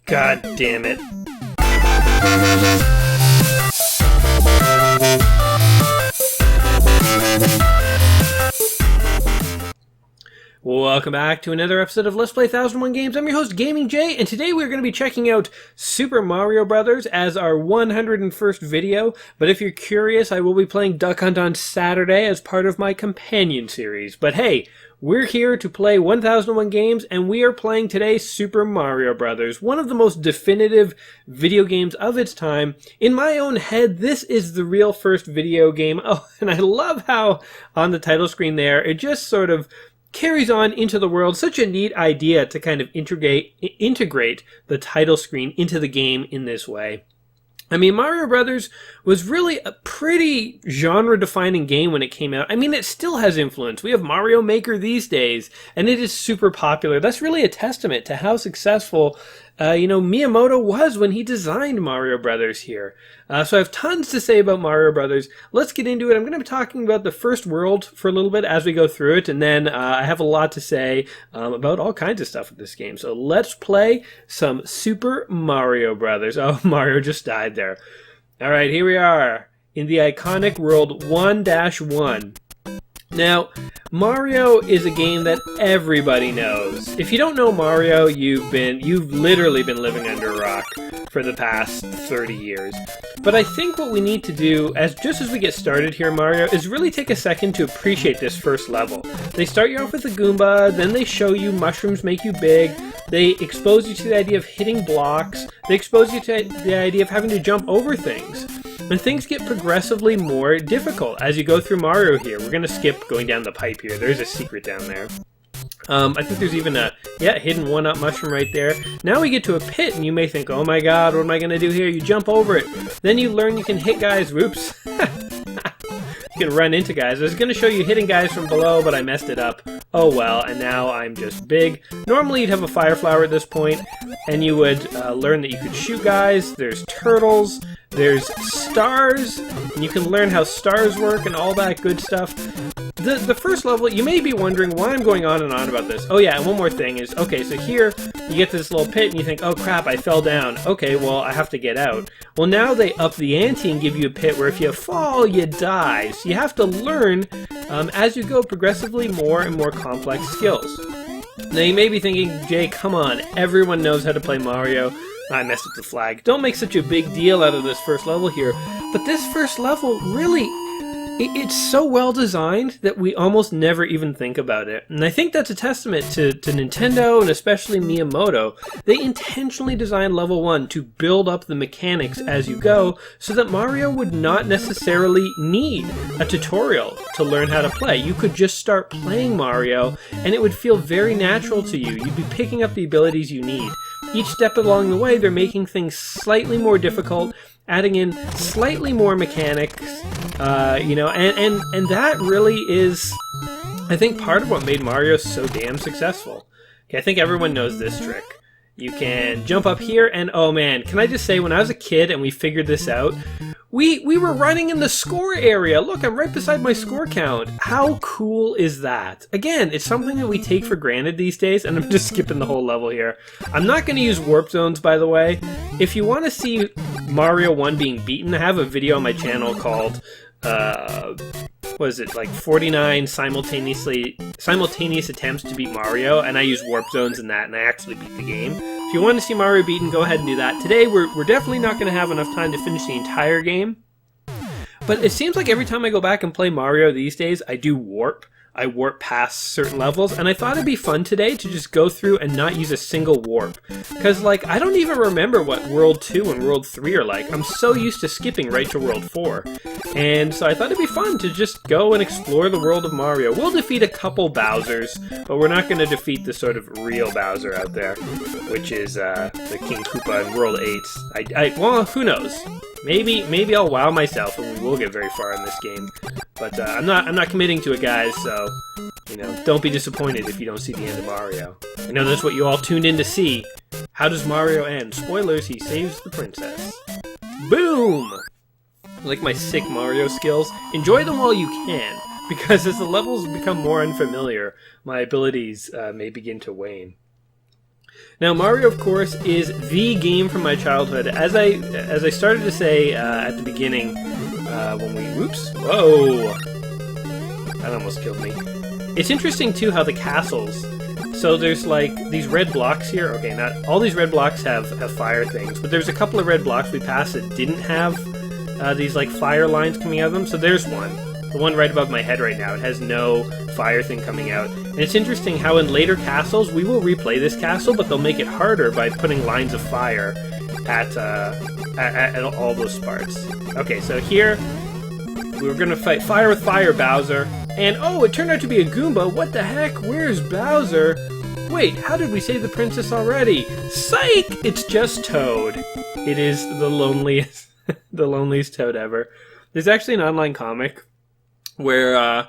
God damn it. Welcome back to another episode of Let's Play 1001 Games. I'm your host, Gaming Jay, and today we're going to be checking out Super Mario Bros. As our 101st video. But if you're curious, I will be playing Duck Hunt on Saturday as part of my companion series. But hey, we're here to play 1001 games, and we are playing today Super Mario Bros., one of the most definitive video games of its time. In my own head, this is the real first video game. Oh, and I love how on the title screen there, it just sort of carries on into the world. Such a neat idea to kind of integrate the title screen into the game in this way. I mean, Mario Brothers was really a pretty genre-defining game when it came out. I mean, it still has influence. We have Mario Maker these days, and it is super popular. That's really a testament to how successful, Miyamoto was when he designed Mario Brothers here. So I have tons to say about Mario Brothers. Let's get into it. I'm going to be talking about the first world for a little bit as we go through it, and then I have a lot to say about all kinds of stuff with this game. So let's play some Super Mario Brothers. Oh, Mario just died there. All right, here we are in the iconic world 1-1. Now, Mario is a game that everybody knows. If you don't know Mario, you've literally been living under a rock for the past 30 years. But I think what we need to do, just as we get started here in Mario, is really take a second to appreciate this first level. They start you off with a Goomba, then they show you mushrooms make you big, they expose you to the idea of hitting blocks, they expose you to the idea of having to jump over things. And things get progressively more difficult as you go through Mario here. We're going to skip going down the pipe here. There's a secret down there. I think there's even a hidden one-up mushroom right there. Now we get to a pit, and you may think, oh my god, what am I going to do here? You jump over it. Then you learn you can hit guys. Whoops. You can run into guys. I was going to show you hitting guys from below, but I messed it up. Oh well, and now I'm just big. Normally you'd have a fire flower at this point, and you would learn that you could shoot guys. There's turtles. There's stars, and you can learn how stars work and all that good stuff. The first level, you may be wondering why I'm going on and on about this. Oh yeah, and one more thing is, okay, so here you get to this little pit and you think, oh crap, I fell down. Okay, well, I have to get out. Well, now they up the ante and give you a pit where if you fall, you die. So you have to learn, as you go, progressively more and more complex skills. Now you may be thinking, Jay, come on, everyone knows how to play Mario. I messed up the flag. Don't make such a big deal out of this first level here. But this first level, really, it's so well designed that we almost never even think about it. And I think that's a testament to Nintendo and especially Miyamoto. They intentionally designed level 1 to build up the mechanics as you go so that Mario would not necessarily need a tutorial to learn how to play. You could just start playing Mario and it would feel very natural to you. You'd be picking up the abilities you need. Each step along the way, they're making things slightly more difficult, adding in slightly more mechanics, and that really is, I think, part of what made Mario so damn successful. Okay, I think everyone knows this trick. You can jump up here, and oh man, can I just say, when I was a kid and we figured this out, we were running in the score area. Look, I'm right beside my score count. How cool is that? Again, it's something that we take for granted these days, and I'm just skipping the whole level here. I'm not going to use warp zones, by the way. If you want to see Mario 1 being beaten, I have a video on my channel called, 49 simultaneous attempts to beat Mario, and I use warp zones in that, and I actually beat the game. If you want to see Mario beaten, go ahead and do that. Today, we're definitely not going to have enough time to finish the entire game, but it seems like every time I go back and play Mario these days, I do warp. I warp past certain levels, and I thought it'd be fun today to just go through and not use a single warp. Because, I don't even remember what World 2 and World 3 are like. I'm so used to skipping right to World 4. And so I thought it'd be fun to just go and explore the world of Mario. We'll defeat a couple Bowsers, but we're not going to defeat the sort of real Bowser out there, which is the King Koopa in World 8. Well, who knows? Maybe I'll wow myself and we will get very far in this game. But I'm not committing to it, guys, so, don't be disappointed if you don't see the end of Mario. I know that's what you all tuned in to see. How does Mario end? Spoilers, he saves the princess. Boom! Like my sick Mario skills. Enjoy them while you can, because as the levels become more unfamiliar, my abilities may begin to wane. Now, Mario, of course, is the game from my childhood. As I started to say at the beginning, when we... Whoops. Whoa! That almost killed me. It's interesting, too, how the castles... So there's, like, these red blocks here. Okay, not all these red blocks have fire things, but there's a couple of red blocks we passed that didn't have these, like, fire lines coming out of them. So there's one. The one right above my head right now. It has no fire thing coming out. And it's interesting how in later castles, we will replay this castle, but they'll make it harder by putting lines of fire at all those parts. Okay, so here, we're going to fight Fire with Fire Bowser. And oh, it turned out to be a Goomba. What the heck? Where's Bowser? Wait, how did we save the princess already? Psych! It's just Toad. It is the loneliest, the loneliest Toad ever. There's actually an online comic where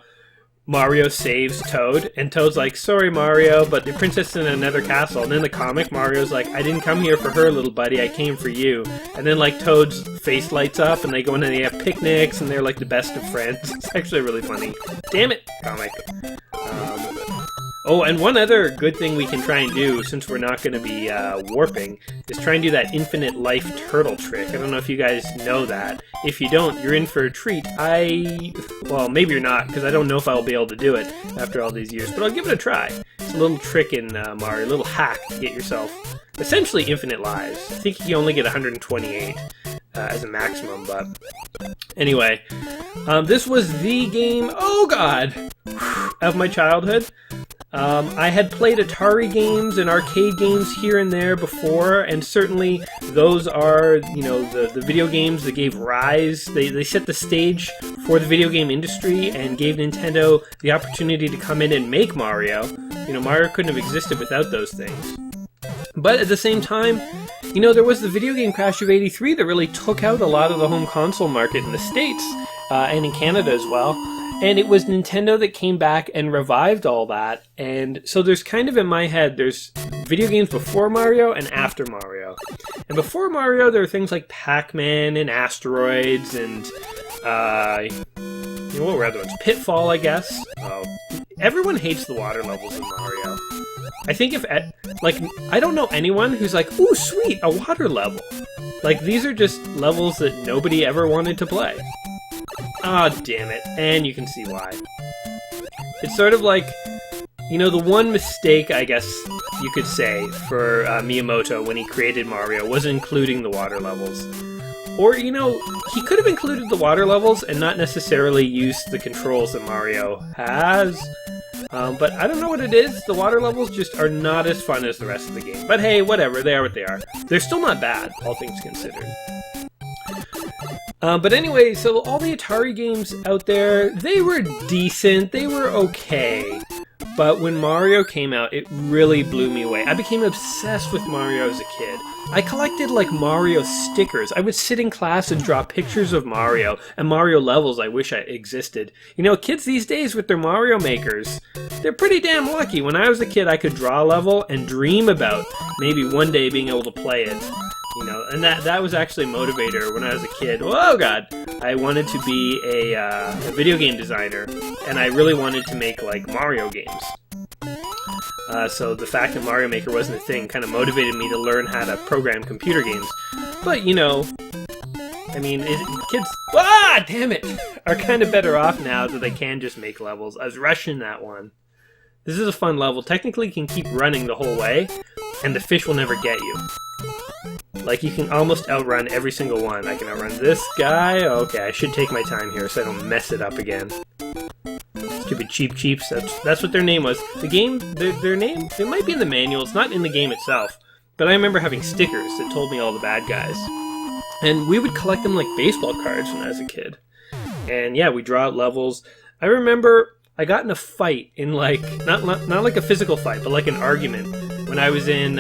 Mario saves Toad, and Toad's like, sorry Mario, but the princess is in another castle. And in the comic, Mario's like, I didn't come here for her, little buddy, I came for you. And then like Toad's face lights up, and they go in and they have picnics, and they're like the best of friends. It's actually really funny. Damn it, comic. Oh, and one other good thing we can try and do, since we're not going to be warping, is try and do that infinite life turtle trick. I don't know if you guys know that. If you don't, you're in for a treat. Well, maybe you're not, because I don't know if I'll be able to do it after all these years, but I'll give it a try. It's a little trick in Mario, a little hack to get yourself essentially infinite lives. I think you can only get 128 as a maximum, but anyway. This was the game, oh god, of my childhood. I had played Atari games and arcade games here and there before, and certainly those are, you know, the video games that gave rise, they set the stage for the video game industry and gave Nintendo the opportunity to come in and make Mario. You know, Mario couldn't have existed without those things. But at the same time, you know, there was the video game crash of '83 that really took out a lot of the home console market in the States, and in Canada as well. And it was Nintendo that came back and revived all that. And so there's kind of in my head, there's video games before Mario and after Mario. And before Mario, there are things like Pac-Man and Asteroids and, you know, what were other ones? Pitfall, I guess. Everyone hates the water levels in Mario. I think if, like, I don't know anyone who's like, ooh, sweet, a water level. Like, these are just levels that nobody ever wanted to play. Ah, damn it. And you can see why. It's sort of like, you know, the one mistake, I guess you could say, for Miyamoto when he created Mario was including the water levels. Or, you know, he could have included the water levels and not necessarily used the controls that Mario has. But I don't know what it is. The water levels just are not as fun as the rest of the game. But hey, whatever. They are what they are. They're still not bad, all things considered. But anyway, so all the Atari games out there, they were decent, they were okay. But when Mario came out, it really blew me away. I became obsessed with Mario as a kid. I collected, like, Mario stickers. I would sit in class and draw pictures of Mario, and Mario levels I wish I existed. You know, kids these days with their Mario makers, they're pretty damn lucky. When I was a kid, I could draw a level and dream about maybe one day being able to play it. You know, and that was actually a motivator when I was a kid. Oh god, I wanted to be a video game designer, and I really wanted to make, like, Mario games. So the fact that Mario Maker wasn't a thing kind of motivated me to learn how to program computer games. But, you know, I mean, kids, damn it, are kind of better off now that they can just make levels. I was rushing that one. This is a fun level. Technically, you can keep running the whole way, and the fish will never get you. Like, you can almost outrun every single one. I can outrun this guy. Okay, I should take my time here so I don't mess it up again. Stupid Cheap Cheeps. That's what their name was. The game, their name, it might be in the manual. It's not in the game itself. But I remember having stickers that told me all the bad guys. And we would collect them like baseball cards when I was a kid. And yeah, we draw out levels. I remember I got in a fight in, like, not like a physical fight, but like an argument when I was in,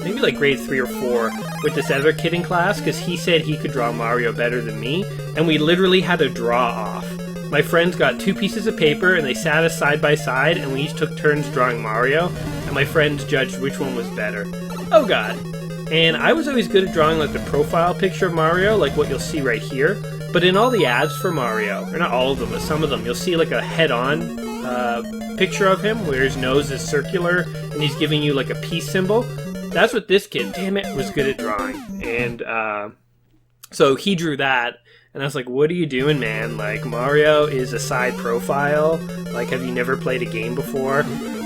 maybe like grade 3 or 4 with this other kid in class, because he said he could draw Mario better than me, and we literally had a draw-off. My friends got 2 pieces of paper, and they sat us side by side, and we each took turns drawing Mario, and my friends judged which one was better. Oh god. And I was always good at drawing, like, the profile picture of Mario, like what you'll see right here, but in all the ads for Mario, or not all of them, but some of them, you'll see, like, a head-on picture of him where his nose is circular and he's giving you like a peace symbol. That's what this kid, damn it, was good at drawing. And so he drew that, and I was like, what are you doing, man? Like, Mario is a side profile. Like, have you never played a game before?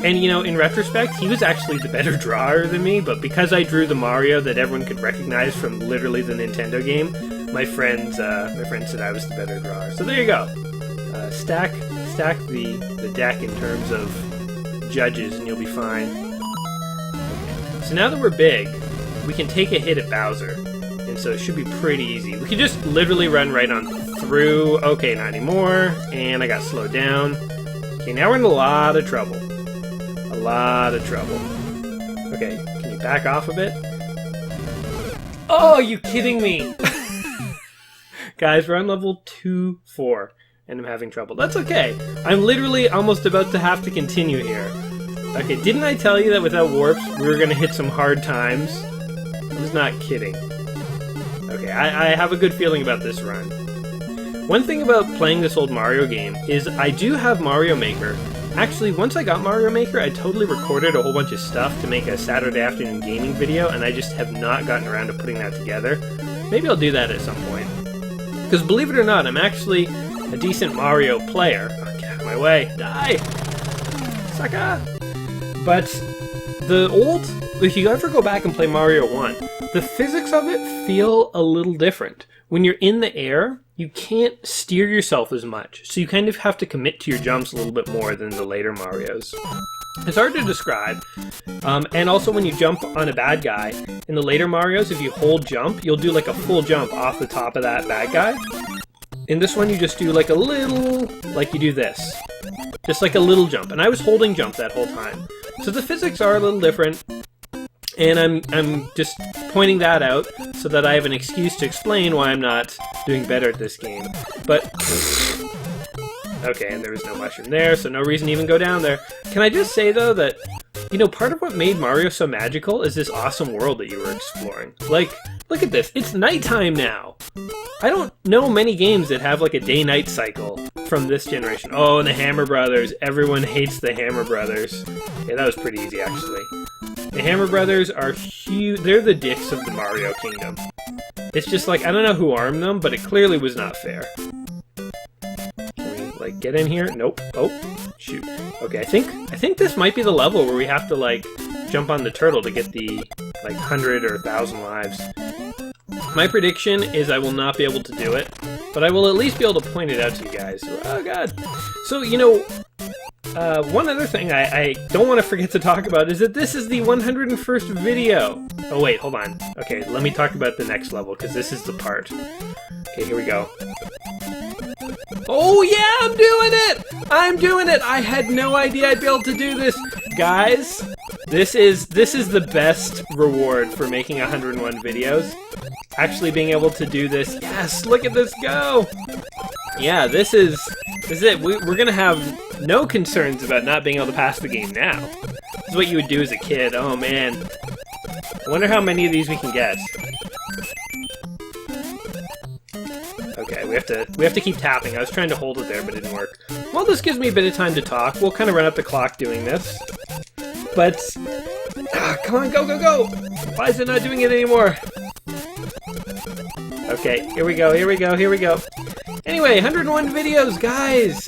And, you know, in retrospect, he was actually the better drawer than me, but because I drew the Mario that everyone could recognize from literally the Nintendo game, my friends said I was the better drawer. So there you go. Stack the deck in terms of judges, and you'll be fine. Okay. So now that we're big, we can take a hit at Bowser, and so it should be pretty easy. We can just literally run right on through. Okay, not anymore, and I got slowed down. Okay, now we're in a lot of trouble. A lot of trouble. Okay, can you back off a bit? Oh, are you kidding me? Guys, we're on level 2-4. And I'm having trouble. That's okay. I'm literally almost about to have to continue here. Okay, didn't I tell you that without warps, we were going to hit some hard times? I was not kidding. Okay, I have a good feeling about this run. One thing about playing this old Mario game is I do have Mario Maker. Actually, once I got Mario Maker, I totally recorded a whole bunch of stuff to make a Saturday afternoon gaming video, and I just have not gotten around to putting that together. Maybe I'll do that at some point. Because believe it or not, I'm actually a decent Mario player. Oh, get out of my way. Die! Sucker! But if you ever go back and play Mario 1, the physics of it feel a little different. When you're in the air, you can't steer yourself as much, so you kind of have to commit to your jumps a little bit more than the later Marios. It's hard to describe, and also when you jump on a bad guy, in the later Marios, if you hold jump, you'll do like a full jump off the top of that bad guy. In this one, you just do like a little, like you do this. Just like a little jump. And I was holding jump that whole time. So the physics are a little different. And I'm just pointing that out so that I have an excuse to explain why I'm not doing better at this game. But, okay, and there was no mushroom there, so no reason to even go down there. Can I just say, though, that, you know, part of what made Mario so magical is this awesome world that you were exploring. Like, look at this. It's nighttime now. I don't know many games that have like a day-night cycle from this generation. Oh, and the Hammer Brothers. Everyone hates the Hammer Brothers. Yeah, that was pretty easy, actually. The Hammer Brothers are huge. They're the dicks of the Mario Kingdom. It's just like, I don't know who armed them, but it clearly was not fair. Can we, like, get in here? Nope. Oh, shoot. Okay, I think this might be the level where we have to, like, jump on the turtle to get the, like, 100 or 1,000 lives. My prediction is I will not be able to do it, but I will at least be able to point it out to you guys. Oh, God. So, you know, one other thing I don't want to forget to talk about is that this is the 101st video. Oh, wait, hold on. Okay, let me talk about the next level, because this is the part. Okay, here we go. Oh, yeah, I'm doing it! I'm doing it! I had no idea I'd be able to do this. Guys, this is the best reward for making 101 videos. Actually being able to do this. Yes, look at this go! Yeah, this is it. We're gonna have no concerns about not being able to pass the game now. This is what you would do as a kid. Oh, man. I wonder how many of these we can get. Okay, we have to keep tapping. I was trying to hold it there, but it didn't work. Well, this gives me a bit of time to talk. We'll kind of run up the clock doing this. But, come on, go, go, go! Why is it not doing it anymore? Okay, here we go, here we go, here we go. Anyway, 101 videos, guys!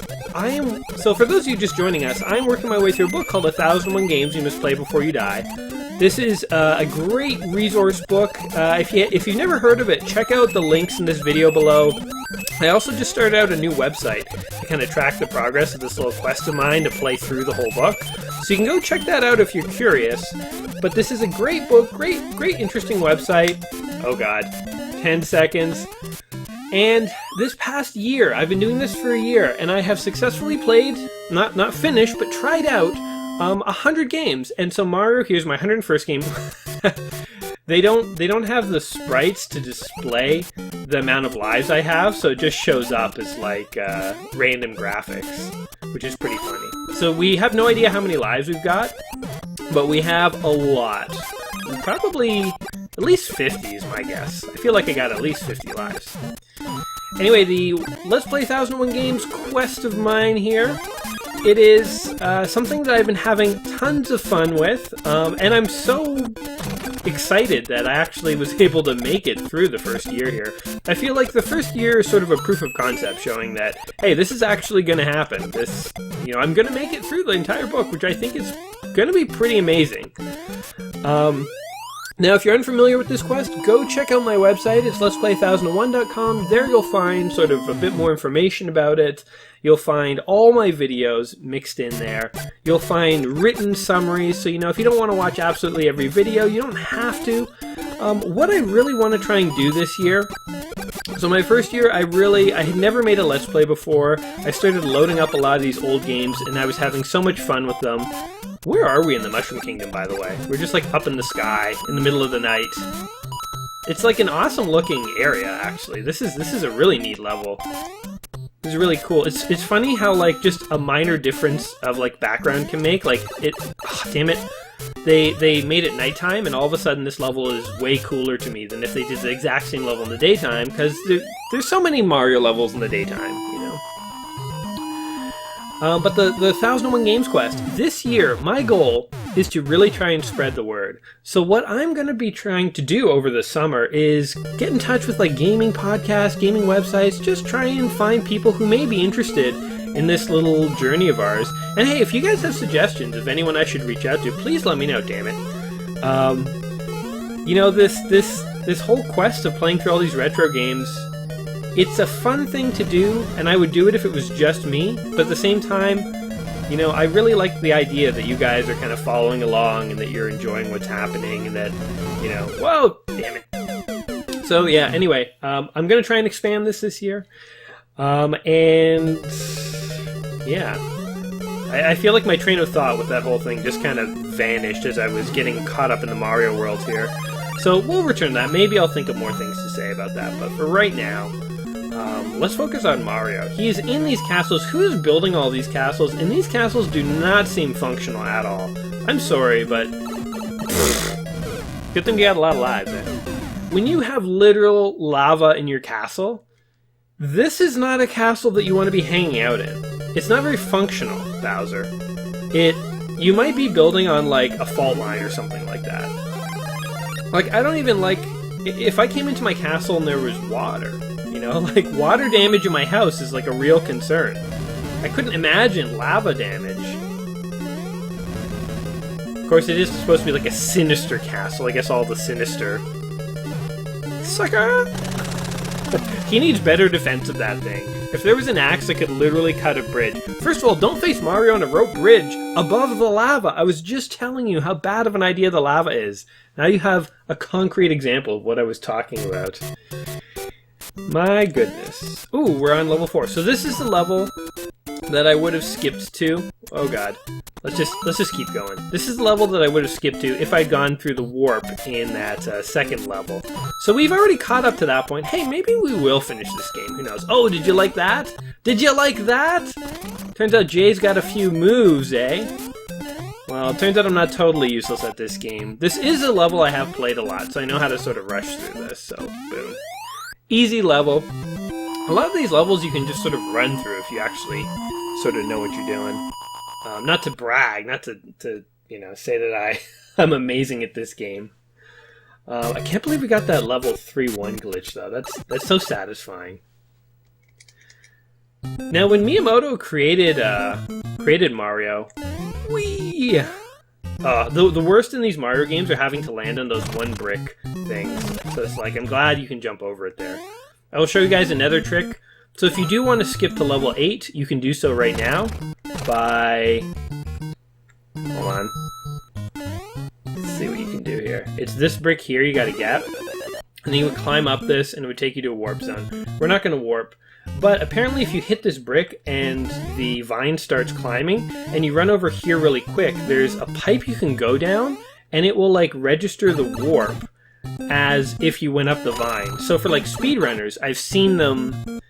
So for those of you just joining us, I'm working my way through a book called 1001 Games You Must Play Before You Die. This is a great resource book. If you've never heard of it, check out the links in this video below. I also just started out a new website to kind of track the progress of this little quest of mine to play through the whole book. So you can go check that out if you're curious. But this is a great book, great interesting website. Oh god, 10 seconds. And this past year, I've been doing this for a year, and I have successfully played, not finished, but tried out 100 games. And so Mario, here's my 101st game. They don't have the sprites to display the amount of lives I have, so it just shows up as like random graphics, which is pretty funny. So we have no idea how many lives we've got, but we have a lot. Probably at least 50 is my guess. I feel like I got at least 50 lives. Anyway, the Let's Play 1001 Games quest of mine here it is something that I've been having tons of fun with, and I'm so excited that I actually was able to make it through the first year here. I feel like the first year is sort of a proof of concept, showing that, hey, this is actually going to happen. This, I'm going to make it through the entire book, which I think is going to be pretty amazing. Now, if you're unfamiliar with this quest, go check out my website. It's letsplay1001.com. There you'll find sort of a bit more information about it. You'll find all my videos mixed in there. You'll find written summaries, so if you don't want to watch absolutely every video, you don't have to. What I really want to try and do this year, so my first year, I had never made a Let's Play before. I started loading up a lot of these old games, and I was having so much fun with them. Where are we in the Mushroom Kingdom, by the way? We're just like up in the sky, in the middle of the night. It's like an awesome looking area, actually. This is a really neat level. This is really cool. It's funny how like just a minor difference of like background can make damn it. They made it nighttime, and all of a sudden this level is way cooler to me than if they did the exact same level in the daytime, because there's so many Mario levels in the daytime, But the 1001 Games quest, this year, my goal is to really try and spread the word. So what I'm going to be trying to do over the summer is get in touch with like gaming podcasts, gaming websites, just try and find people who may be interested in this little journey of ours. And hey, if you guys have suggestions of anyone I should reach out to, please let me know, damn it. This whole quest of playing through all these retro games, it's a fun thing to do, and I would do it if it was just me, but at the same time, I really like the idea that you guys are kind of following along and that you're enjoying what's happening and that, whoa, damn it. So yeah, anyway, I'm going to try and expand this year, and yeah, I feel like my train of thought with that whole thing just kind of vanished as I was getting caught up in the Mario world here. So we'll return to that. Maybe I'll think of more things to say about that, but for right now, let's focus on Mario. He is in these castles. Who is building all these castles? And these castles do not seem functional at all. I'm sorry, but good thing you got a lot of lives, eh? When you have literal lava in your castle, this is not a castle that you want to be hanging out in. It's not very functional, Bowser. You might be building on like a fault line or something like that. Like, I don't even like, if I came into my castle and there was water, like water damage in my house is like a real concern. I couldn't imagine lava damage. Of course, it is supposed to be like a sinister castle. I guess all the sinister. Sucker! He needs better defense of that thing. If there was an axe that could literally cut a bridge. First of all, don't face Mario on a rope bridge above the lava. I was just telling you how bad of an idea the lava is. Now you have a concrete example of what I was talking about. My goodness. Ooh, we're on level 4. So this is the level that I would have skipped to. Oh god. Let's just keep going. This is the level that I would have skipped to if I'd gone through the warp in that second level. So we've already caught up to that point. Hey, maybe we will finish this game. Who knows? Oh, did you like that? Did you like that? Turns out Jay's got a few moves, eh? Well, it turns out I'm not totally useless at this game. This is a level I have played a lot, so I know how to sort of rush through this, so boom. Easy level. A lot of these levels you can just sort of run through if you actually sort of know what you're doing. Not to brag, not to say that I'm amazing at this game. I can't believe we got that level 3-1 glitch though. That's so satisfying. Now, when Miyamoto created Mario, the worst in these Mario games are having to land on those one brick things. So it's like, I'm glad you can jump over it there. I will show you guys another trick. So if you do want to skip to level 8, you can do so right now by... Hold on. Let's see what you can do here. It's this brick here you gotta get. And then you would climb up this and it would take you to a warp zone. We're not going to warp. But apparently if you hit this brick and the vine starts climbing and you run over here really quick, there's a pipe you can go down and it will like register the warp as if you went up the vine. So for like speedrunners, I've seen them,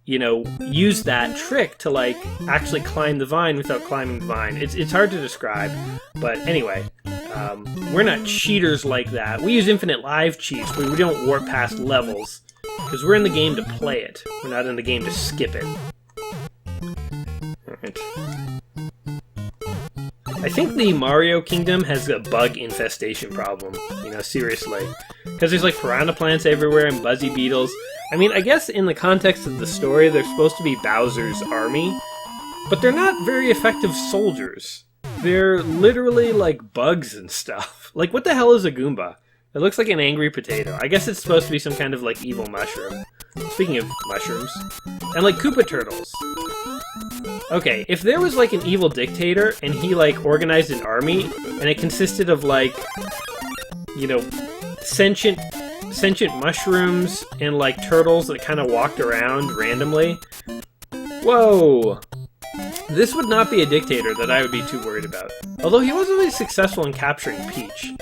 use that trick to like actually climb the vine without climbing the vine. It's hard to describe, but anyway, we're not cheaters like that. We use infinite live cheats, but we don't warp past levels. Because we're in the game to play it. We're not in the game to skip it. Alright. I think the Mario Kingdom has a bug infestation problem, you know, seriously. Because there's like piranha plants everywhere and buzzy beetles. I mean, I guess in the context of the story, they're supposed to be Bowser's army, but they're not very effective soldiers. They're literally like bugs and stuff. Like, what the hell is a Goomba? It looks like an angry potato. I guess it's supposed to be some kind of like evil mushroom. Speaking of mushrooms. And like Koopa turtles. Okay, if there was like an evil dictator and he like organized an army and it consisted of like, you know, sentient mushrooms and like turtles that kind of walked around randomly. Whoa! This would not be a dictator that I would be too worried about. Although he wasn't really successful in capturing Peach.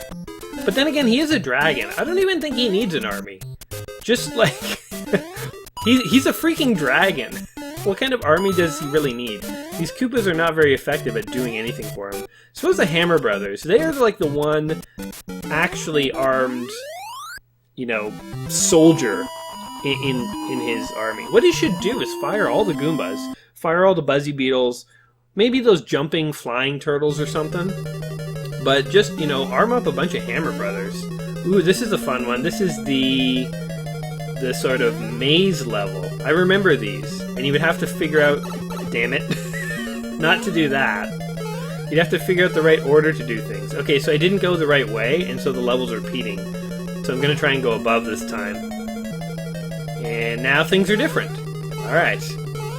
But then again, he is a dragon. I don't even think he needs an army. Just like... he's a freaking dragon. What kind of army does he really need? These Koopas are not very effective at doing anything for him. Suppose the Hammer Brothers. They are like the one actually armed, you know, soldier in his army. What he should do is fire all the Goombas. Fire all the Buzzy Beetles. Maybe those jumping, flying turtles or something. But just, you know, arm up a bunch of Hammer Brothers. Ooh, this is a fun one. This is the sort of maze level. I remember these. And you would have to figure out... Damn it. Not to do that. You'd have to figure out the right order to do things. Okay, so I didn't go the right way, and so the level's repeating. So I'm going to try and go above this time. And now things are different. Alright.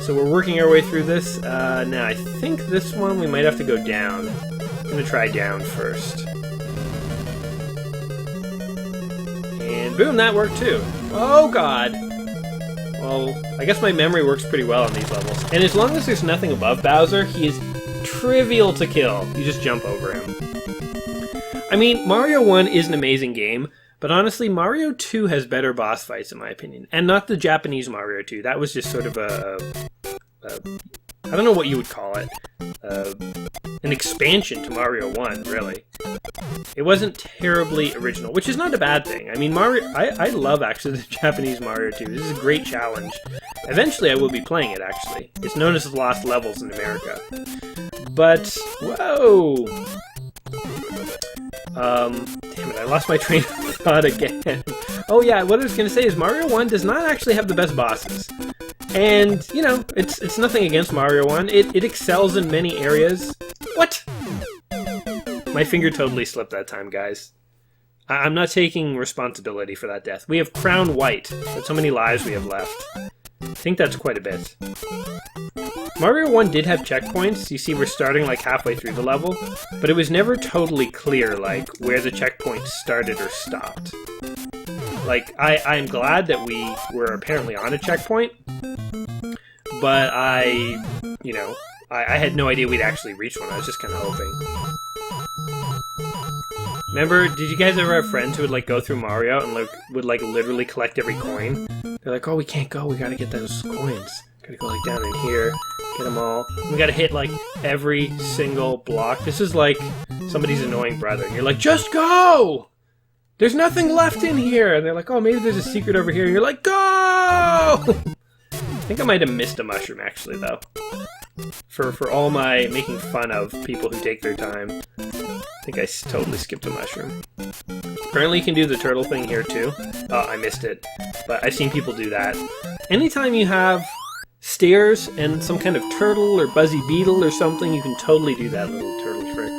So we're working our way through this. Now, I think this one we might have to go down. I'm going to try down first. And boom, that worked too. Oh god! Well, I guess my memory works pretty well on these levels. And as long as there's nothing above Bowser, he is trivial to kill. You just jump over him. I mean, Mario 1 is an amazing game, but honestly, Mario 2 has better boss fights in my opinion. And not the Japanese Mario 2. That was just sort of I don't know what you would call it. An expansion to Mario 1, really. It wasn't terribly original, which is not a bad thing. I mean, I love, actually, the Japanese Mario 2. This is a great challenge. Eventually, I will be playing it, actually. It's known as Lost Levels in America. But, whoa! Damn it, I lost my train of thought again. Oh yeah, what I was going to say is Mario 1 does not actually have the best bosses. And, you know, it's nothing against Mario 1. It excels in many areas. What? My finger totally slipped that time, guys. I'm not taking responsibility for that death. We have Crown White. That's how many lives we have left. I think that's quite a bit. Mario 1 did have checkpoints. You see, we're starting like halfway through the level. But it was never totally clear, like, where the checkpoint started or stopped. Like, I'm glad that we were apparently on a checkpoint. But I had no idea we'd actually reach one. I was just kind of hoping. Remember, did you guys ever have friends who would like go through Mario and would literally collect every coin? They're like, oh, we can't go. We gotta get those coins. Gotta go like down in here, get them all. We gotta hit like every single block. This is like somebody's annoying brother, and you're like, just go! There's nothing left in here. And they're like, oh, maybe there's a secret over here. And you're like, go! I think I might have missed a mushroom, actually, though. For all my making fun of people who take their time. I think I totally skipped a mushroom. Apparently you can do the turtle thing here, too. Oh, I missed it. But I've seen people do that. Anytime you have stairs and some kind of turtle or buzzy beetle or something, you can totally do that little turtle trick.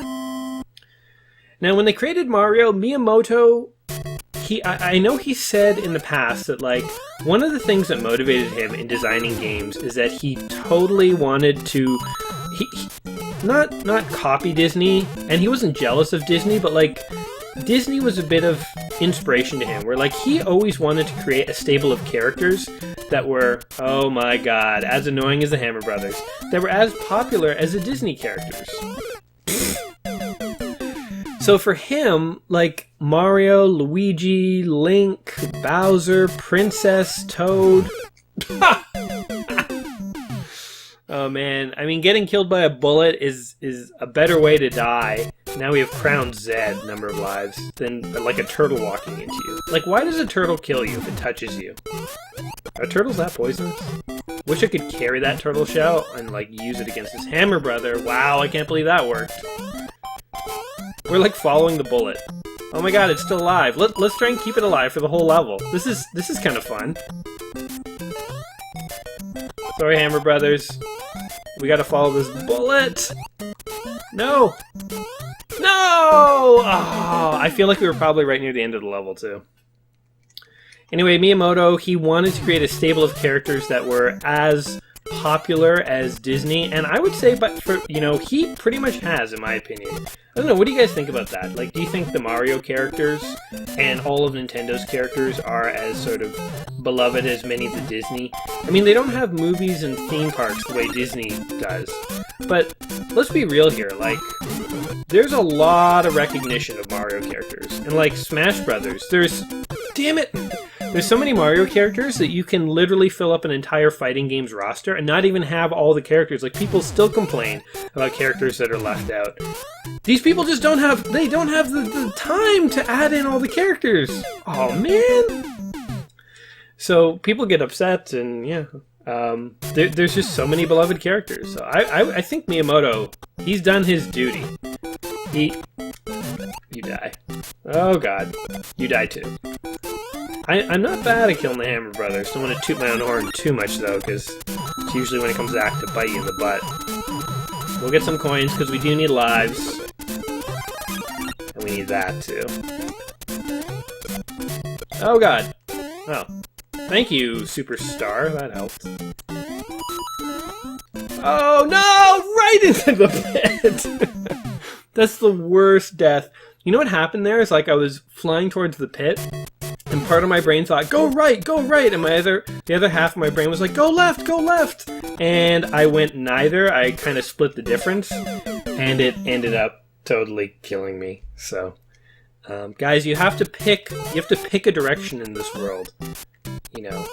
Now, when they created Mario, Miyamoto, I know he said in the past that, like, one of the things that motivated him in designing games is that he totally wanted to, not copy Disney, and he wasn't jealous of Disney, but, like, Disney was a bit of inspiration to him, where, like, he always wanted to create a stable of characters that were, oh my god, as annoying as the Hammer Brothers, that were as popular as the Disney characters. So for him, like, Mario, Luigi, Link, Bowser, Princess, Toad... Oh man, I mean, getting killed by a bullet is a better way to die. Now we have Crown Z, number of lives, than like a turtle walking into you. Like, why does a turtle kill you if it touches you? Are turtles that poisonous? Wish I could carry that turtle shell and, like, use it against his Hammer Brother. Wow, I can't believe that worked. We're like following the bullet. Oh my god, it's still alive. Let's try and keep it alive for the whole level. This is kind of fun. Sorry, Hammer Brothers. We gotta follow this bullet. No! No! Oh, I feel like we were probably right near the end of the level, too. Anyway, Miyamoto, he wanted to create a stable of characters that were as popular as Disney, and I would say, but for, you know, he pretty much has, in my opinion. I don't know, what do you guys think about that? Like, do you think the Mario characters and all of Nintendo's characters are as sort of beloved as many of the Disney? I mean, they don't have movies and theme parks the way Disney does, but let's be real here, like, there's a lot of recognition of Mario characters, and like Smash Brothers, damn it! There's so many Mario characters that you can literally fill up an entire fighting game's roster and not even have all the characters. Like, people still complain about characters that are left out. These people just don't have the time to add in all the characters. Oh, man! So, people get upset, and yeah. There's just so many beloved characters. So, I think Miyamoto, he's done his duty. You die. Oh, God. You die, too. I'm not bad at killing the Hammer Brothers. Don't want to toot my own horn too much, though, because it's usually when it comes back to bite you in the butt. We'll get some coins, because we do need lives. And we need that, too. Oh, God. Oh. Thank you, Superstar. That helped. Oh, no! Right into the pit! That's the worst death. You know what happened there? Is like I was flying towards the pit, and part of my brain thought, go right, and the other half of my brain was like, go left, and I went neither. I kind of split the difference, and it ended up totally killing me. So, guys, you have to pick a direction in this world. You know,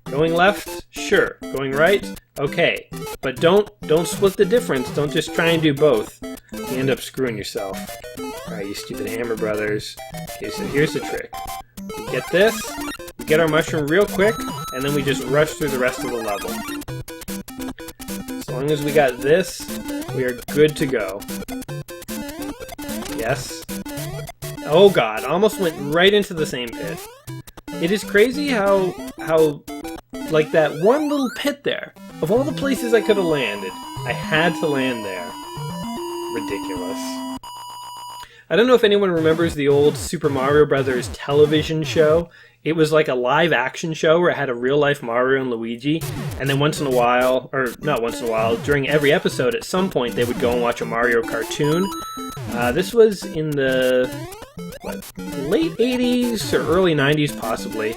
going left, sure. Going right, okay. But don't split the difference. Don't just try and do both. You end up screwing yourself. Alright, you stupid Hammer Brothers. Okay, so here's the trick. We get this, we get our mushroom real quick, and then we just rush through the rest of the level. As long as we got this, we are good to go. Yes. Oh god, almost went right into the same pit. It is crazy how like that one little pit there, of all the places I could have landed, I had to land there. Ridiculous. I don't know if anyone remembers the old Super Mario Brothers television show. It was like a live action show where it had a real life Mario and Luigi, and then once in a while, or not once in a while, during every episode at some point they would go and watch a Mario cartoon. This was in the late 80s or early 90s possibly.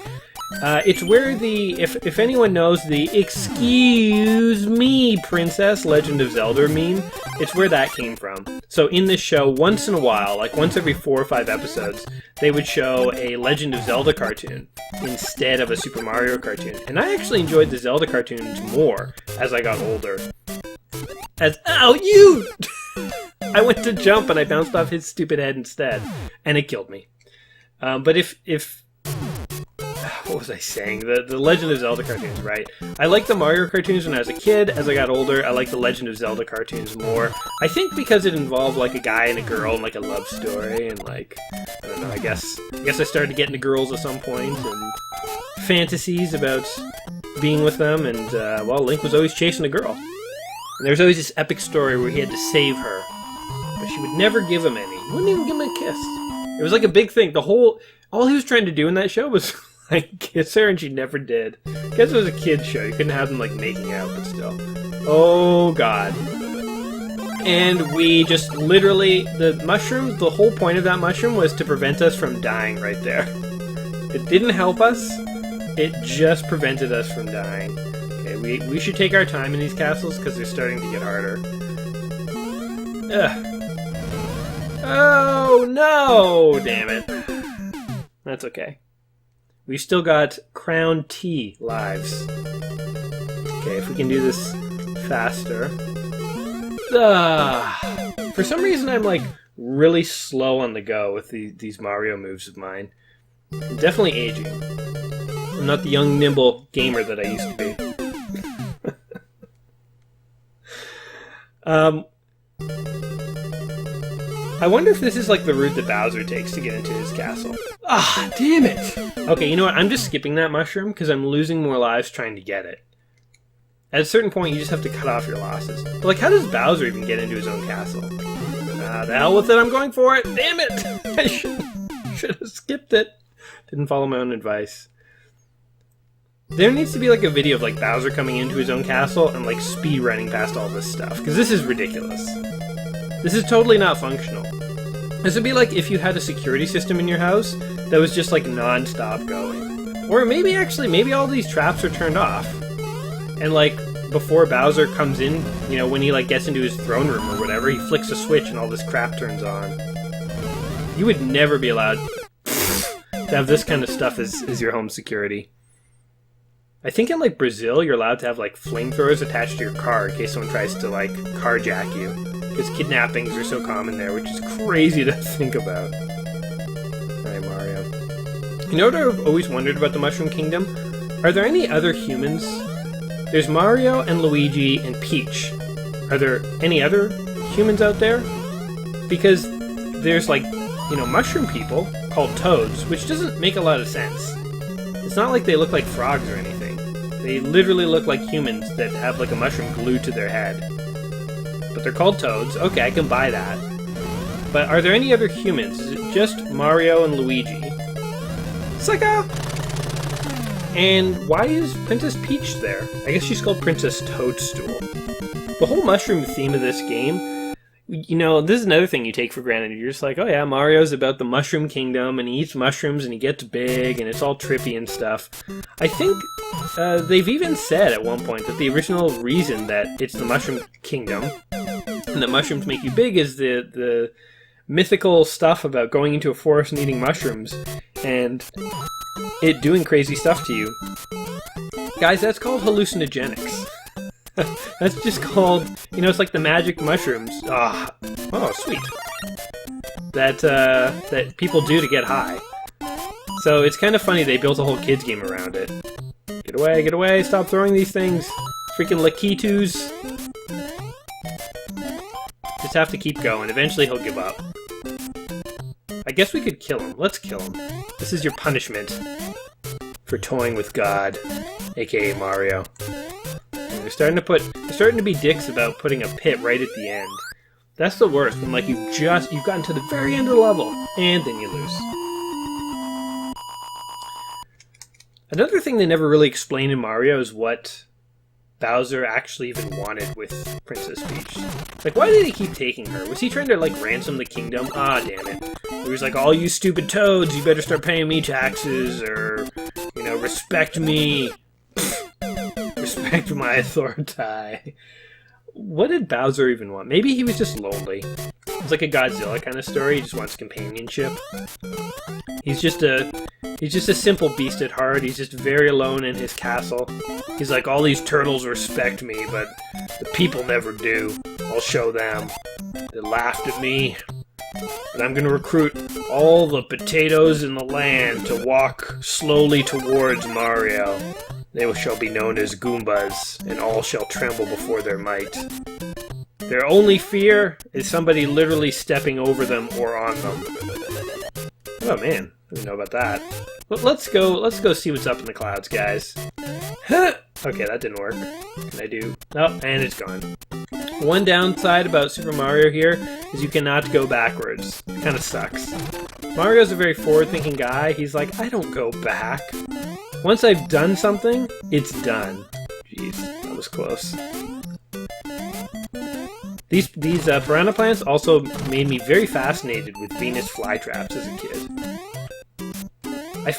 It's where if anyone knows the "Excuse me, Princess" Legend of Zelda meme, it's where that came from. So in this show, once in a while, like once every 4 or 5 episodes, they would show a Legend of Zelda cartoon instead of a Super Mario cartoon. And I actually enjoyed the Zelda cartoons more as I got older. Ow, you! I went to jump and I bounced off his stupid head instead, and it killed me. But if what was I saying? The Legend of Zelda cartoons, right? I liked the Mario cartoons when I was a kid. As I got older, I liked the Legend of Zelda cartoons more. I think because it involved like a guy and a girl and like a love story and like, I don't know, I guess I started to get into girls at some point and fantasies about being with them, and well, Link was always chasing a girl. And there was always this epic story where he had to save her, but she would never give him any. Wouldn't even give him a kiss. It was like a big thing. All he was trying to do in that show was like kiss her, and she never did. I guess it was a kid's show. You couldn't have them like making out, but still. Oh god. And we just literally, the whole point of that mushroom was to prevent us from dying right there. It didn't help us. It just prevented us from dying. Okay, we should take our time in these castles because they're starting to get harder. Ugh. Oh no! Damn it. That's okay. We've still got Crown T lives. Okay, if we can do this faster. For some reason I'm like really slow on the go with these Mario moves of mine. I'm definitely aging. I'm not the young, nimble gamer that I used to be. I wonder if this is like the route that Bowser takes to get into his castle. Ah, damn it! Okay, you know what? I'm just skipping that mushroom because I'm losing more lives trying to get it. At a certain point, you just have to cut off your losses. But like, how does Bowser even get into his own castle? Ah, the hell with it, I'm going for it! Damn it! I should have skipped it. Didn't follow my own advice. There needs to be like a video of like Bowser coming into his own castle and like speed running past all this stuff, because this is ridiculous. This is totally not functional. This would be like if you had a security system in your house that was just like non-stop going. Or maybe all these traps are turned off. And like before Bowser comes in, you know, when he like gets into his throne room or whatever, he flicks a switch and all this crap turns on. You would never be allowed to have this kind of stuff as your home security. I think in like Brazil, you're allowed to have like flamethrowers attached to your car in case someone tries to like carjack you. Because kidnappings are so common there, which is crazy to think about. Alright, Mario. You know what I've always wondered about the Mushroom Kingdom? Are there any other humans? There's Mario and Luigi and Peach. Are there any other humans out there? Because there's like, you know, mushroom people called toads, which doesn't make a lot of sense. It's not like they look like frogs or anything. They literally look like humans that have like a mushroom glued to their head. But they're called toads. Okay, I can buy that. But are there any other humans? Is it just Mario and Luigi? Sucker! And why is Princess Peach there? I guess she's called Princess Toadstool. The whole mushroom theme of this game, you know, this is another thing you take for granted. You're just like, oh yeah, Mario's about the Mushroom Kingdom, and he eats mushrooms, and he gets big, and it's all trippy and stuff. I think they've even said at one point that the original reason that it's the Mushroom Kingdom, and that mushrooms make you big, is the mythical stuff about going into a forest and eating mushrooms, and it doing crazy stuff to you. Guys, that's called hallucinogenics. That's just called, you know, it's like the magic mushrooms. Oh, sweet. That people do to get high. So it's kind of funny they built a whole kids game around it. Get away, stop throwing these things. Freaking Lakitus. Just have to keep going. Eventually he'll give up. I guess we could kill him. Let's kill him. This is your punishment for toying with God, aka Mario. They're starting to be dicks about putting a pit right at the end. That's the worst, when like you've gotten to the very end of the level, and then you lose. Another thing they never really explained in Mario is what Bowser actually even wanted with Princess Peach. Like, why did he keep taking her? Was he trying to, like, ransom the kingdom? Ah, damn it. He was like, all you stupid toads, you better start paying me taxes, or, you know, respect me. Respect my authority. What did Bowser even want? Maybe he was just lonely. It's like a Godzilla kind of story. He just wants companionship. He's just a simple beast at heart. He's just very alone in his castle. He's like, all these turtles respect me, but the people never do. I'll show them. They laughed at me. And I'm gonna recruit all the potatoes in the land to walk slowly towards Mario. They shall be known as Goombas, and all shall tremble before their might. Their only fear is somebody literally stepping over them or on them. Oh man, I didn't know about that. But let's go see what's up in the clouds, guys. Okay, that didn't work. Can I do? Oh, and it's gone. One downside about Super Mario here is you cannot go backwards. It kind of sucks. Mario's a very forward-thinking guy. He's like, I don't go back. Once I've done something, it's done. Jeez, that was close. These piranha plants also made me very fascinated with Venus flytraps as a kid.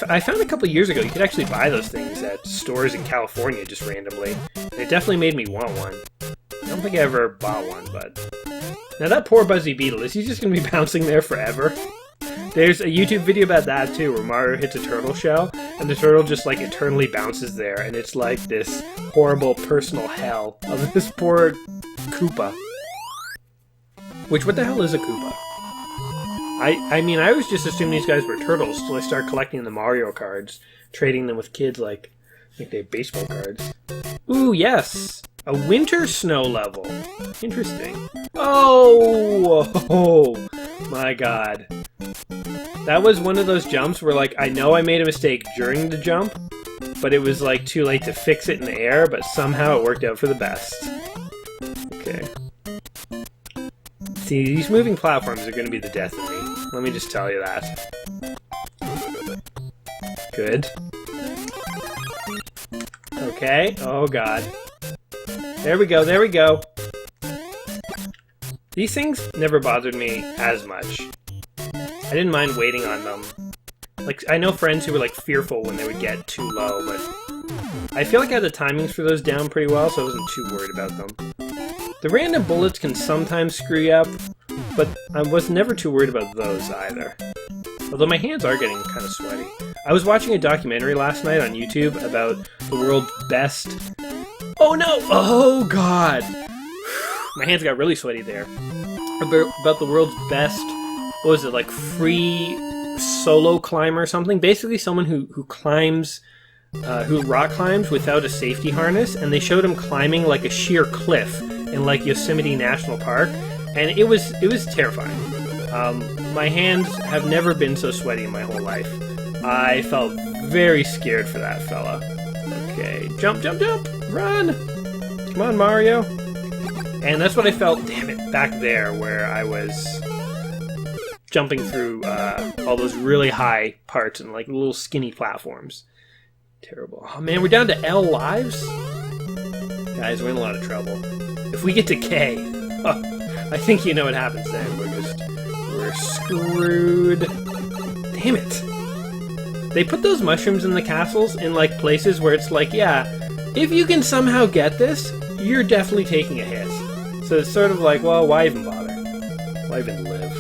I found a couple years ago you could actually buy those things at stores in California just randomly. And it definitely made me want one. I don't think I ever bought one, but... Now that poor Buzzy Beetle, is he just going to be bouncing there forever? There's a YouTube video about that too, where Mario hits a turtle shell, and the turtle just like eternally bounces there, and it's like this horrible personal hell of this poor Koopa. Which, what the hell is a Koopa? I mean, I was just assuming these guys were turtles till I started collecting the Mario cards, trading them with kids like they have baseball cards. Ooh, yes! A winter snow level. Interesting. Oh! My god. That was one of those jumps where, like, I know I made a mistake during the jump, but it was, like, too late to fix it in the air, but somehow it worked out for the best. Okay. See, these moving platforms are going to be the death of me. Let me just tell you that. Good. Okay. Oh, god. There we go, there we go. These things never bothered me as much. I didn't mind waiting on them. Like, I know friends who were, like, fearful when they would get too low, but I feel like I had the timings for those down pretty well, so I wasn't too worried about them. The random bullets can sometimes screw you up, but I was never too worried about those either. Although my hands are getting kind of sweaty. I was watching a documentary last night on YouTube about the world's best... Oh no! Oh god! My hands got really sweaty there. About the world's best... What was it, like free solo climber or something? Basically someone who climbs... who rock climbs without a safety harness, and they showed him climbing like a sheer cliff in like Yosemite National Park, and it was terrifying. My hands have never been so sweaty in my whole life. I felt very scared for that fella. Okay, jump, jump, jump! Run! Come on, Mario! And that's what I felt, damn it, back there where I was jumping through all those really high parts and like little skinny platforms. Terrible. Oh man, we're down to L lives? Guys, we're in a lot of trouble. If we get to K, I think you know what happens then. We're screwed. Damn it. They put those mushrooms in the castles in like places where it's like, yeah, if you can somehow get this, you're definitely taking a hit. So it's sort of like, well, why even bother? Why even live?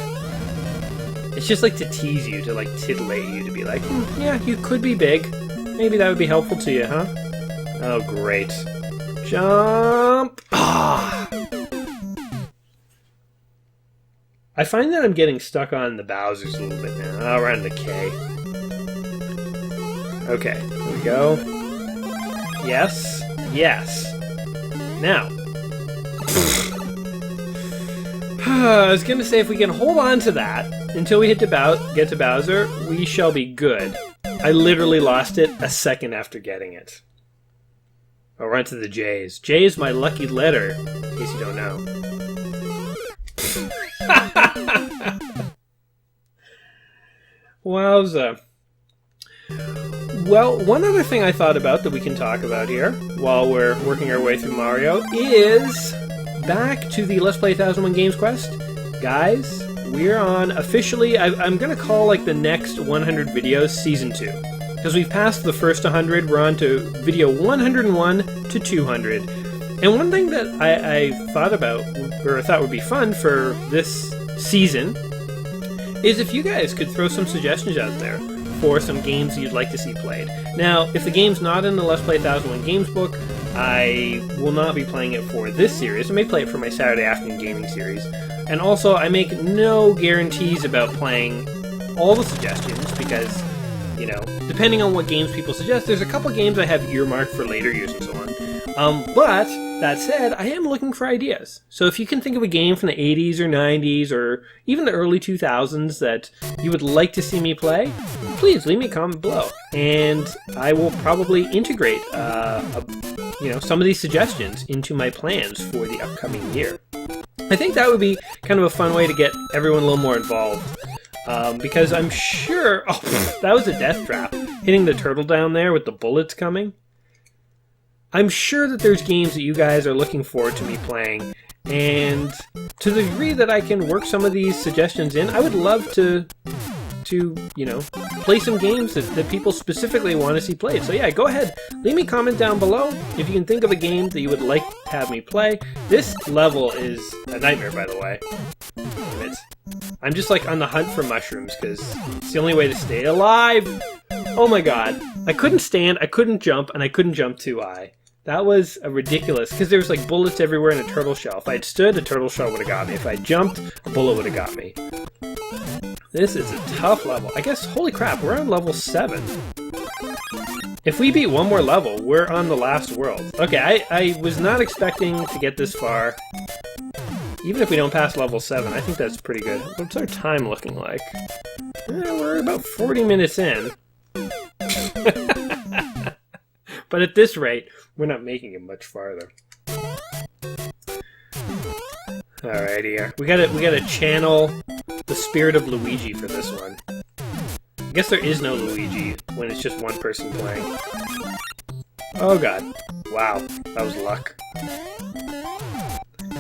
It's just like to tease you, to like titillate you, to be like, yeah, you could be big. Maybe that would be helpful to you, huh? Oh, great. Jump! Ah! I find that I'm getting stuck on the Bowsers a little bit now. Oh, we're on the K. Okay, here we go. Yes. Yes. Now. I was going to say, if we can hold on to that until we get to Bowser, we shall be good. I literally lost it a second after getting it. Oh, we're on to the J's. J is my lucky letter, in case you don't know. Wowza. Well, one other thing I thought about that we can talk about here while we're working our way through Mario is back to the Let's Play 1001 Games Quest. Guys, we're on officially, I'm going to call like the next 100 videos Season 2. Because we've passed the first 100, we're on to video 101 to 200. And one thing that I thought about, or I thought would be fun for this season, is if you guys could throw some suggestions out there for some games you'd like to see played. Now, if the game's not in the Let's Play 1001 Games book, I will not be playing it for this series. I may play it for my Saturday afternoon gaming series. And also, I make no guarantees about playing all the suggestions, because, you know, depending on what games people suggest, there's a couple games I have earmarked for later years and so on. But, that said, I am looking for ideas. So if you can think of a game from the 80s or 90s or even the early 2000s that you would like to see me play, please leave me a comment below. And I will probably integrate some of these suggestions into my plans for the upcoming year. I think that would be kind of a fun way to get everyone a little more involved. Because I'm sure... Oh, that was a death trap. Hitting the turtle down there with the bullets coming. I'm sure that there's games that you guys are looking forward to me playing, and to the degree that I can work some of these suggestions in, I would love to play some games that people specifically want to see played. So yeah, go ahead, leave me a comment down below if you can think of a game that you would like to have me play. This level is a nightmare, by the way. Damn it. I'm just like on the hunt for mushrooms, because it's the only way to stay alive. Oh my god. I couldn't stand, I couldn't jump, and I couldn't jump too high. That was ridiculous, because there was like bullets everywhere in a turtle shell. If I had stood, a turtle shell would have got me. If I jumped, a bullet would have got me. This is a tough level. I guess, holy crap, we're on level 7. If we beat one more level, we're on the last world. Okay, I was not expecting to get this far. Even if we don't pass level 7, I think that's pretty good. What's our time looking like? We're about 40 minutes in. But at this rate, we're not making it much farther. Alright, here. We gotta channel the spirit of Luigi for this one. I guess there is no Luigi when it's just one person playing. Oh god. Wow, that was luck.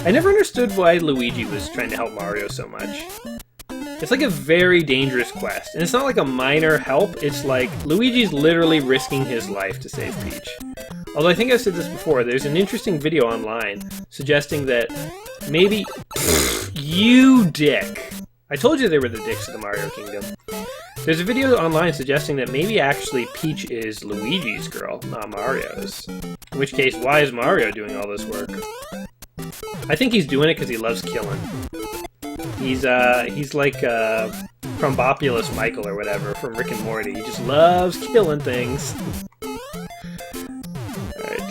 I never understood why Luigi was trying to help Mario so much. It's like a very dangerous quest, and it's not like a minor help, it's like Luigi's literally risking his life to save Peach. Although I think I've said this before, there's an interesting video online suggesting that maybe... You dick! I told you they were the dicks of the Mario Kingdom. There's a video online suggesting that maybe actually Peach is Luigi's girl, not Mario's. In which case, why is Mario doing all this work? I think he's doing it because he loves killing. He's like Crumbopulous Michael or whatever from Rick and Morty. He just loves killing things. Alright,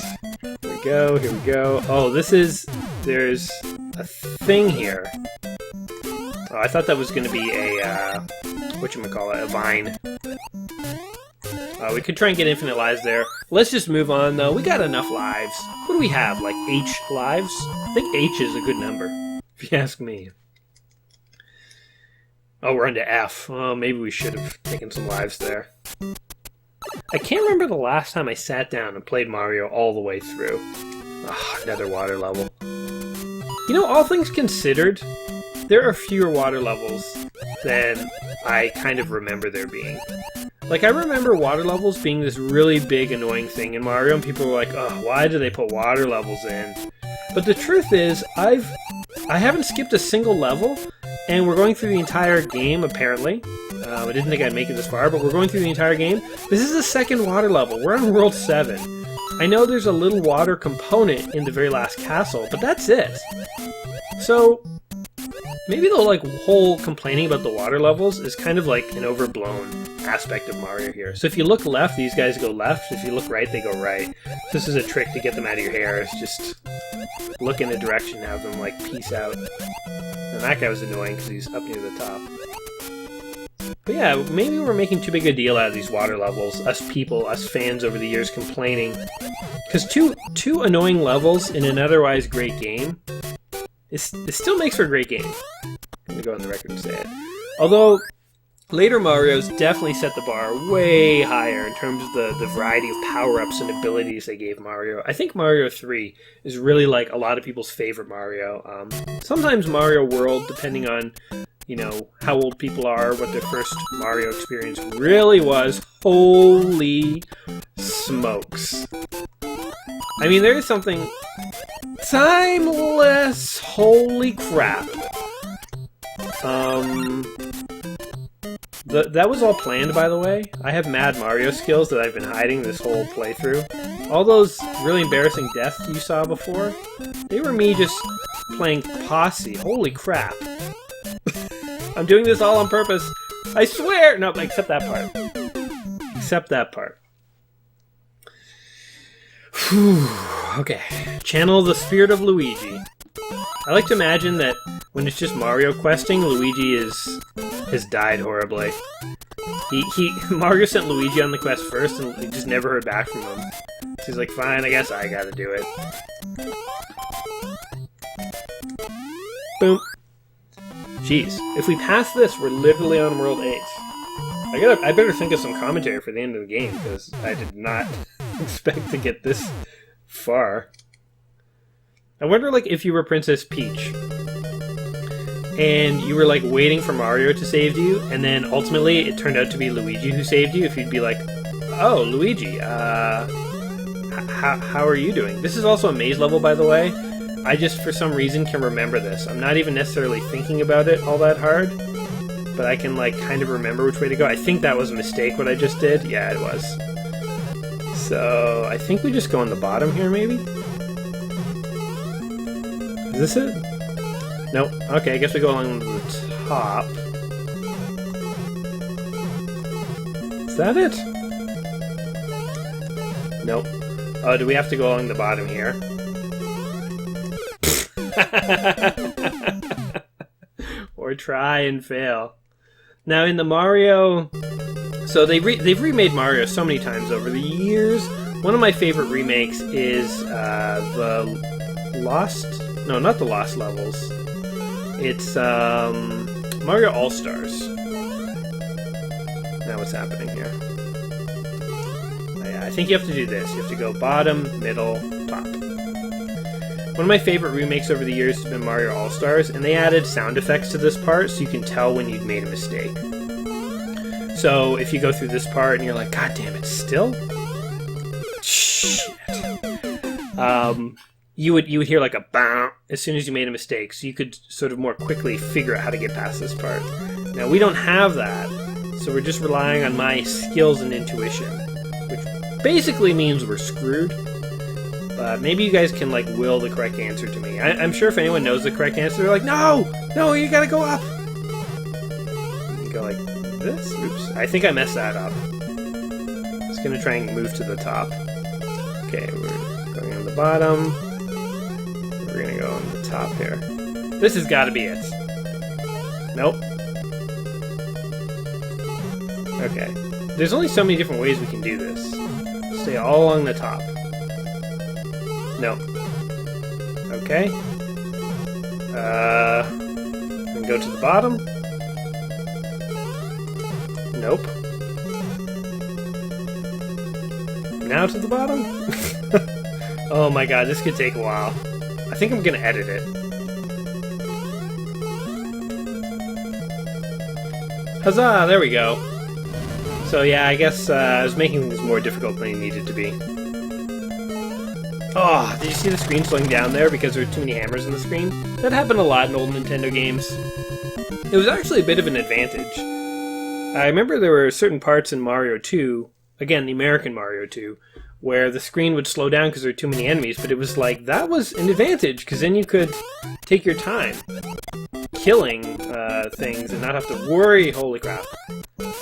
here we go. Oh, there's a thing here. Oh, I thought that was gonna be a, whatchamacallit, a vine. We could try and get infinite lives there. Let's just move on, though. We got enough lives. What do we have, like H lives? I think H is a good number, if you ask me. Oh, we're on to F. Oh, maybe we should have taken some lives there. I can't remember the last time I sat down and played Mario all the way through. Oh, another water level. You know, all things considered, there are fewer water levels than I kind of remember there being. Like, I remember water levels being this really big, annoying thing in Mario, and people were like, oh, why do they put water levels in? But the truth is, I haven't skipped a single level, and we're going through the entire game, apparently. I didn't think I'd make it this far, but we're going through the entire game. This is the second water level. We're on World 7. I know there's a little water component in the very last castle, but that's it. So, maybe the whole complaining about the water levels is kind of like an overblown aspect of Mario here. So if you look left, these guys go left. If you look right, they go right. This is a trick to get them out of your hair. It's just look in a direction and have them, like, peace out. And that guy was annoying because he's up near the top. But yeah, maybe we're making too big a deal out of these water levels. Us people, us fans over the years complaining. Because two annoying levels in an otherwise great game, it still makes for a great game. I'm going to go on the record and say it. Although, later Marios definitely set the bar way higher in terms of the variety of power-ups and abilities they gave Mario. I think Mario 3 is really like a lot of people's favorite Mario. Sometimes Mario World, depending on, you know, how old people are, what their first Mario experience really was. Holy smokes. I mean, there is something timeless. Holy crap. That was all planned, by the way. I have mad Mario skills that I've been hiding this whole playthrough. All those really embarrassing deaths you saw before, they were me just playing Posse. Holy crap. I'm doing this all on purpose. I swear! No, except that part. Except that part. Whew. Okay. Channel the spirit of Luigi. I like to imagine that when it's just Mario questing, Luigi has died horribly. Mario sent Luigi on the quest first, and he just never heard back from him. So he's like, fine, I guess I gotta do it. Boom. Jeez, if we pass this, we're literally on World 8. I better think of some commentary for the end of the game, because I did not expect to get this far. I wonder, like, if you were Princess Peach, and you were, like, waiting for Mario to save you, and then ultimately it turned out to be Luigi who saved you, if you'd be like, oh, Luigi, how are you doing? This is also a maze level, by the way. I just, for some reason, can remember this. I'm not even necessarily thinking about it all that hard, but I can, like, kind of remember which way to go. I think that was a mistake, what I just did. Yeah, it was. So, I think we just go on the bottom here, maybe? Is this it? Nope. Okay, I guess we go along the top. Is that it? Nope. Oh, do we have to go along the bottom here? or try and fail. Now in the Mario, so they've remade Mario so many times over the years. One of my favorite remakes is the Lost, no, not the Lost Levels. It's Mario All-Stars. Now what's happening here? Oh, yeah, I think you have to do this. You have to go bottom, middle, top. One of my favorite remakes over the years has been Mario All-Stars, and they added sound effects to this part so you can tell when you've made a mistake. So if you go through this part and you're like, God damn it, still? Shit. You would hear like a bang as soon as you made a mistake, so you could sort of more quickly figure out how to get past this part. Now we don't have that, so we're just relying on my skills and intuition, which basically means we're screwed. But maybe you guys can like will the correct answer to me. I'm sure if anyone knows the correct answer, they're like, no, you gotta go up. You go like this. Oops, I think I messed that up. Just gonna try and move to the top. Okay, we're going on the bottom. We're gonna go on the top here. This has got to be it. Nope. Okay. There's only so many different ways we can do this. Stay all along the top. No. Okay. Then go to the bottom. Nope. Now to the bottom? Oh my god, this could take a while. I think I'm gonna edit it. Huzzah! There we go. So yeah, I guess I was making things more difficult than they needed to be. Oh, did you see the screen slowing down there because there were too many hammers on the screen? That happened a lot in old Nintendo games. It was actually a bit of an advantage. I remember there were certain parts in Mario 2, again, the American Mario 2, where the screen would slow down because there were too many enemies, but it was like, that was an advantage, because then you could take your time killing things and not have to worry, holy crap,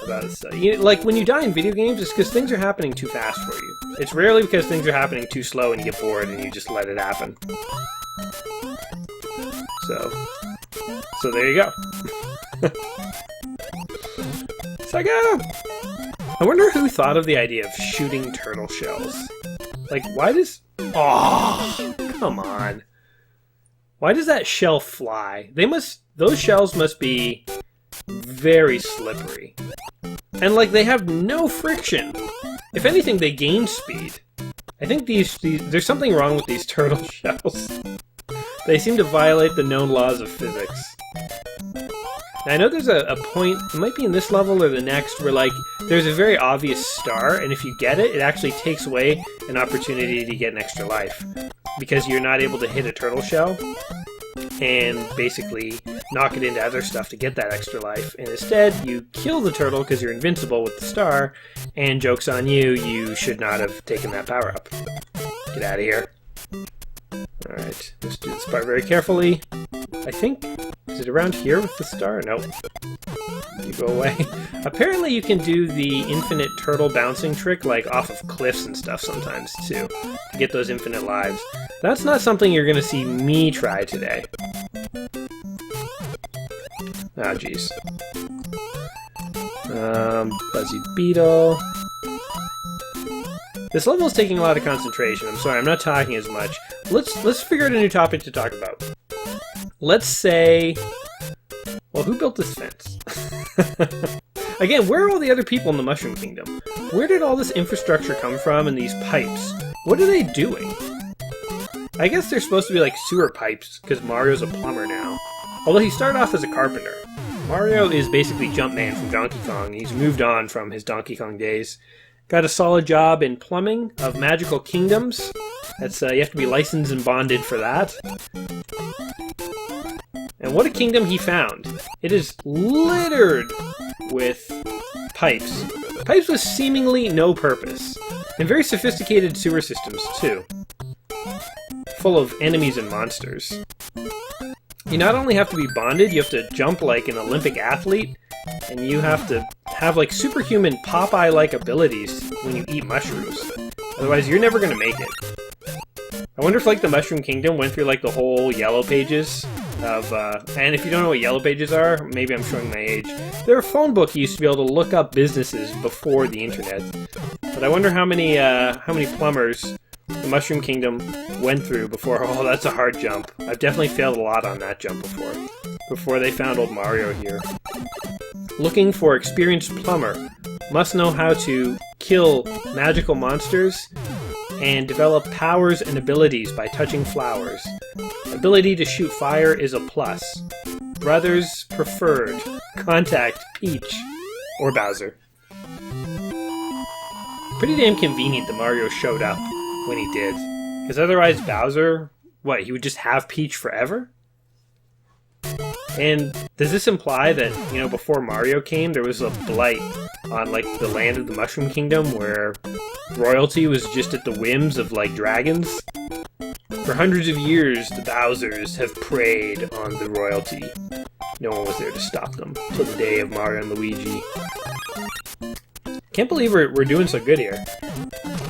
about it. Like, when you die in video games, it's because things are happening too fast for you. It's rarely because things are happening too slow and you get bored and you just let it happen. So there you go. Saga! I wonder who thought of the idea of shooting turtle shells. Like, why does... Oh, come on. Why does that shell fly? Those shells must be very slippery. And, like, they have no friction. If anything, they gain speed. I think there's something wrong with these turtle shells. They seem to violate the known laws of physics. Now, I know there's a point, it might be in this level or the next, where, like, there's a very obvious star, and if you get it, it actually takes away an opportunity to get an extra life. Because you're not able to hit a turtle shell and basically knock it into other stuff to get that extra life. And instead, you kill the turtle because you're invincible with the star, and joke's on you, you should not have taken that power-up. Get out of here. Alright, let's do this part very carefully. I think... Is it around here with the star? Nope. You go away. Apparently you can do the infinite turtle bouncing trick, like, off of cliffs and stuff sometimes, too, to get those infinite lives. That's not something you're gonna see me try today. Ah, jeez. Buzzy Beetle. This level is taking a lot of concentration. I'm sorry, I'm not talking as much. Let's figure out a new topic to talk about. Let's say... Well, who built this fence? Again, where are all the other people in the Mushroom Kingdom? Where did all this infrastructure come from and these pipes? What are they doing? I guess they're supposed to be like sewer pipes, because Mario's a plumber now. Although he started off as a carpenter. Mario is basically Jumpman from Donkey Kong. He's moved on from his Donkey Kong days. Got a solid job in plumbing of magical kingdoms. That's you have to be licensed and bonded for that. And what a kingdom he found. It is littered with pipes. Pipes with seemingly no purpose. And very sophisticated sewer systems, too. Full of enemies and monsters. You not only have to be bonded, you have to jump like an Olympic athlete, and you have to have like superhuman Popeye-like abilities when you eat mushrooms. Otherwise, you're never gonna make it. I wonder if like the Mushroom Kingdom went through like the whole Yellow Pages of, and if you don't know what yellow pages are, maybe I'm showing my age. They're a phone book you used to be able to look up businesses before the internet. But I wonder how many plumbers the Mushroom Kingdom went through before. Oh, that's a hard jump. I've definitely failed a lot on that jump before they found old Mario here. Looking for experienced plumber. Must know how to kill magical monsters and develop powers and abilities by touching flowers. Ability to shoot fire is a plus. Brothers preferred. Contact Peach or Bowser. Pretty damn convenient that Mario showed up when he did. Because otherwise Bowser, what, he would just have Peach forever? And does this imply that, you know, before Mario came, there was a blight on, like, the land of the Mushroom Kingdom where royalty was just at the whims of, like, dragons? For hundreds of years, the Bowsers have preyed on the royalty. No one was there to stop them till the day of Mario and Luigi. Can't believe we're doing so good here.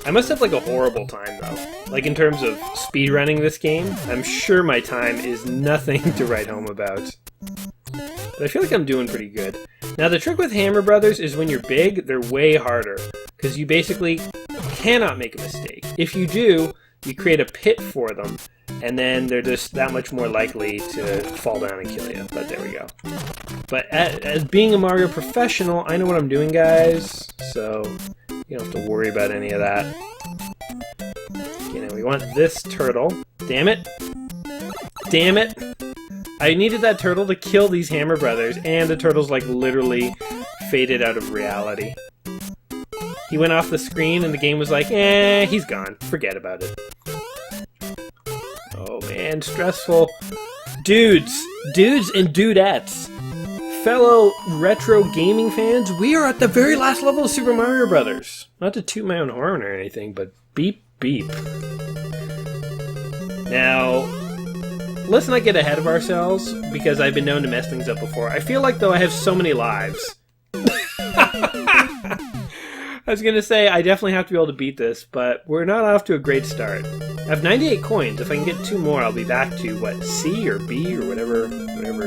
I must have, like, a horrible time, though. Like, in terms of speedrunning this game, I'm sure my time is nothing to write home about. But I feel like I'm doing pretty good. Now, the trick with Hammer Brothers is when you're big, they're way harder. Because you basically cannot make a mistake. If you do, you create a pit for them, and then they're just that much more likely to fall down and kill you. But there we go. But as being a Mario professional, I know what I'm doing, guys. So you don't have to worry about any of that. Okay, now we want this turtle. Damn it. Damn it. I needed that turtle to kill these Hammer Brothers, and the turtle's like literally faded out of reality. He went off the screen and the game was like, he's gone. Forget about it. Oh man, stressful. Dudes and dudettes. Fellow retro gaming fans, we are at the very last level of Super Mario Brothers. Not to toot my own horn or anything, but beep beep. Now, let's not get ahead of ourselves, because I've been known to mess things up before. I feel like, though, I have so many lives. I was going to say, I definitely have to be able to beat this, but we're not off to a great start. I have 98 coins. If I can get 2 more, I'll be back to, what, C or B or whatever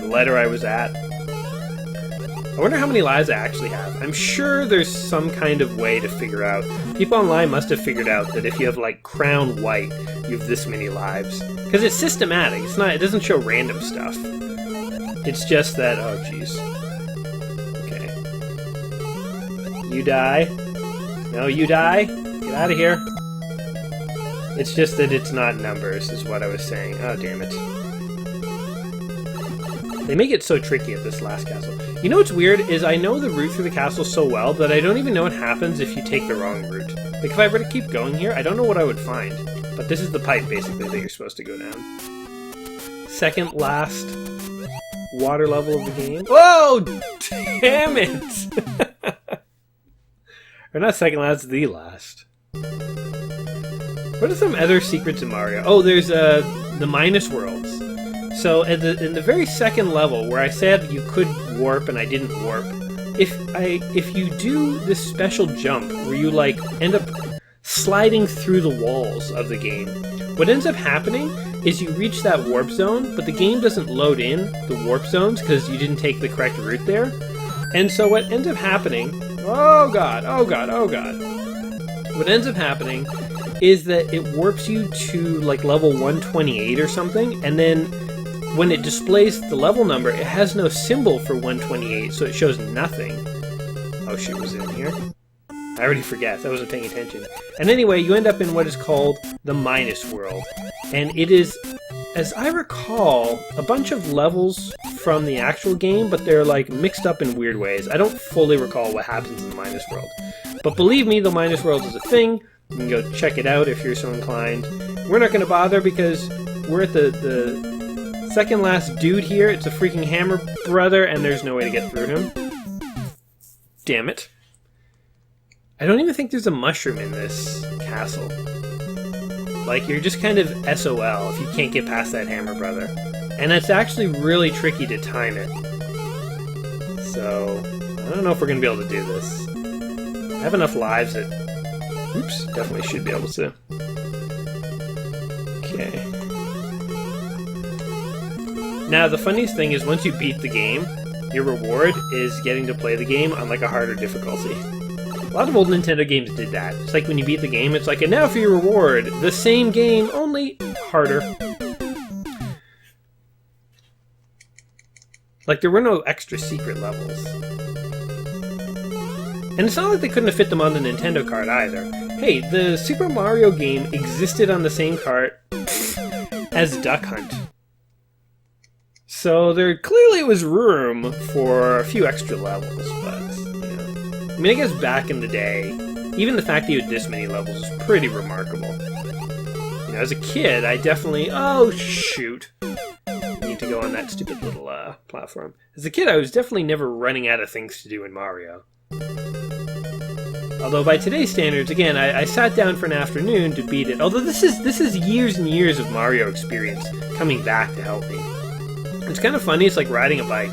letter I was at. I wonder how many lives I actually have. I'm sure there's some kind of way to figure out. People online must have figured out that if you have, like, crown white, you have this many lives. Because it's systematic. It doesn't show random stuff. It's just that, oh jeez. Okay. You die. No, you die. Get out of here. It's just that it's not numbers, is what I was saying. Oh, damn it. They make it so tricky at this last castle. You know what's weird is I know the route through the castle so well that I don't even know what happens if you take the wrong route. Like, if I were to keep going here, I don't know what I would find. But this is the pipe, basically, that you're supposed to go down. Second last water level of the game. Whoa! Damn it! Or not second last, the last. What are some other secrets in Mario? Oh, there's the minus worlds. So in the very second level, where I said you could warp and I didn't warp, if you do this special jump where you like end up sliding through the walls of the game, what ends up happening is you reach that warp zone, but the game doesn't load in the warp zones because you didn't take the correct route there. And so what ends up happening, oh god, oh god, oh god. What ends up happening is that it warps you to like level 128 or something, and then when it displays the level number, it has no symbol for 128, so it shows nothing. Oh shoot, was it in here? I already forget, I wasn't paying attention. And anyway, you end up in what is called the minus world. And it is, as I recall, a bunch of levels from the actual game, but they're like mixed up in weird ways. I don't fully recall what happens in the minus world. But believe me, the minus world is a thing. You can go check it out if you're so inclined. We're not going to bother because we're at the second last dude here. It's a freaking Hammer Brother, and there's no way to get through him. Damn it. I don't even think there's a mushroom in this castle. Like, you're just kind of SOL if you can't get past that Hammer Brother. And it's actually really tricky to time it. So, I don't know if we're going to be able to do this. I have enough lives that... Oops, definitely should be able to. Okay. Now, the funniest thing is once you beat the game, your reward is getting to play the game on like a harder difficulty. A lot of old Nintendo games did that. It's like when you beat the game, it's like, and now for your reward, the same game, only harder. Like, there were no extra secret levels. And it's not like they couldn't have fit them on the Nintendo cart either. Hey, the Super Mario game existed on the same cart as Duck Hunt. So there clearly was room for a few extra levels, but, you know. I mean, I guess back in the day, even the fact that you had this many levels was pretty remarkable. You know, as a kid, I definitely... Oh, shoot. I need to go on that stupid little platform. As a kid, I was definitely never running out of things to do in Mario. Although by today's standards, again, I sat down for an afternoon to beat it. Although this is years and years of Mario experience coming back to help me. It's kind of funny, it's like riding a bike.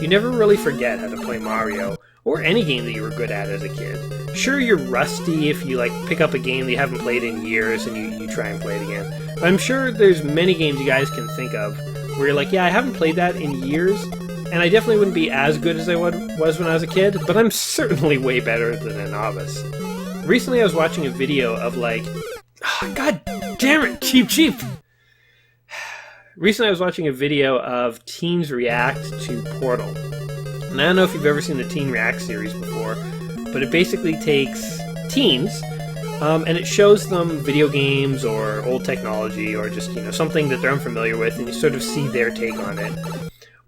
You never really forget how to play Mario, or any game that you were good at as a kid. Sure, you're rusty if you like pick up a game that you haven't played in years and you try and play it again. But I'm sure there's many games you guys can think of where you're like, yeah, I haven't played that in years, and I definitely wouldn't be as good as I was when I was a kid, but I'm certainly way better than a novice. Recently I was watching a video of like... Oh, God damn it, cheap! Recently I was watching a video of teens react to Portal. And I don't know if you've ever seen the Teen React series before, but it basically takes teens, and it shows them video games or old technology or just, you know, something that they're unfamiliar with, and you sort of see their take on it.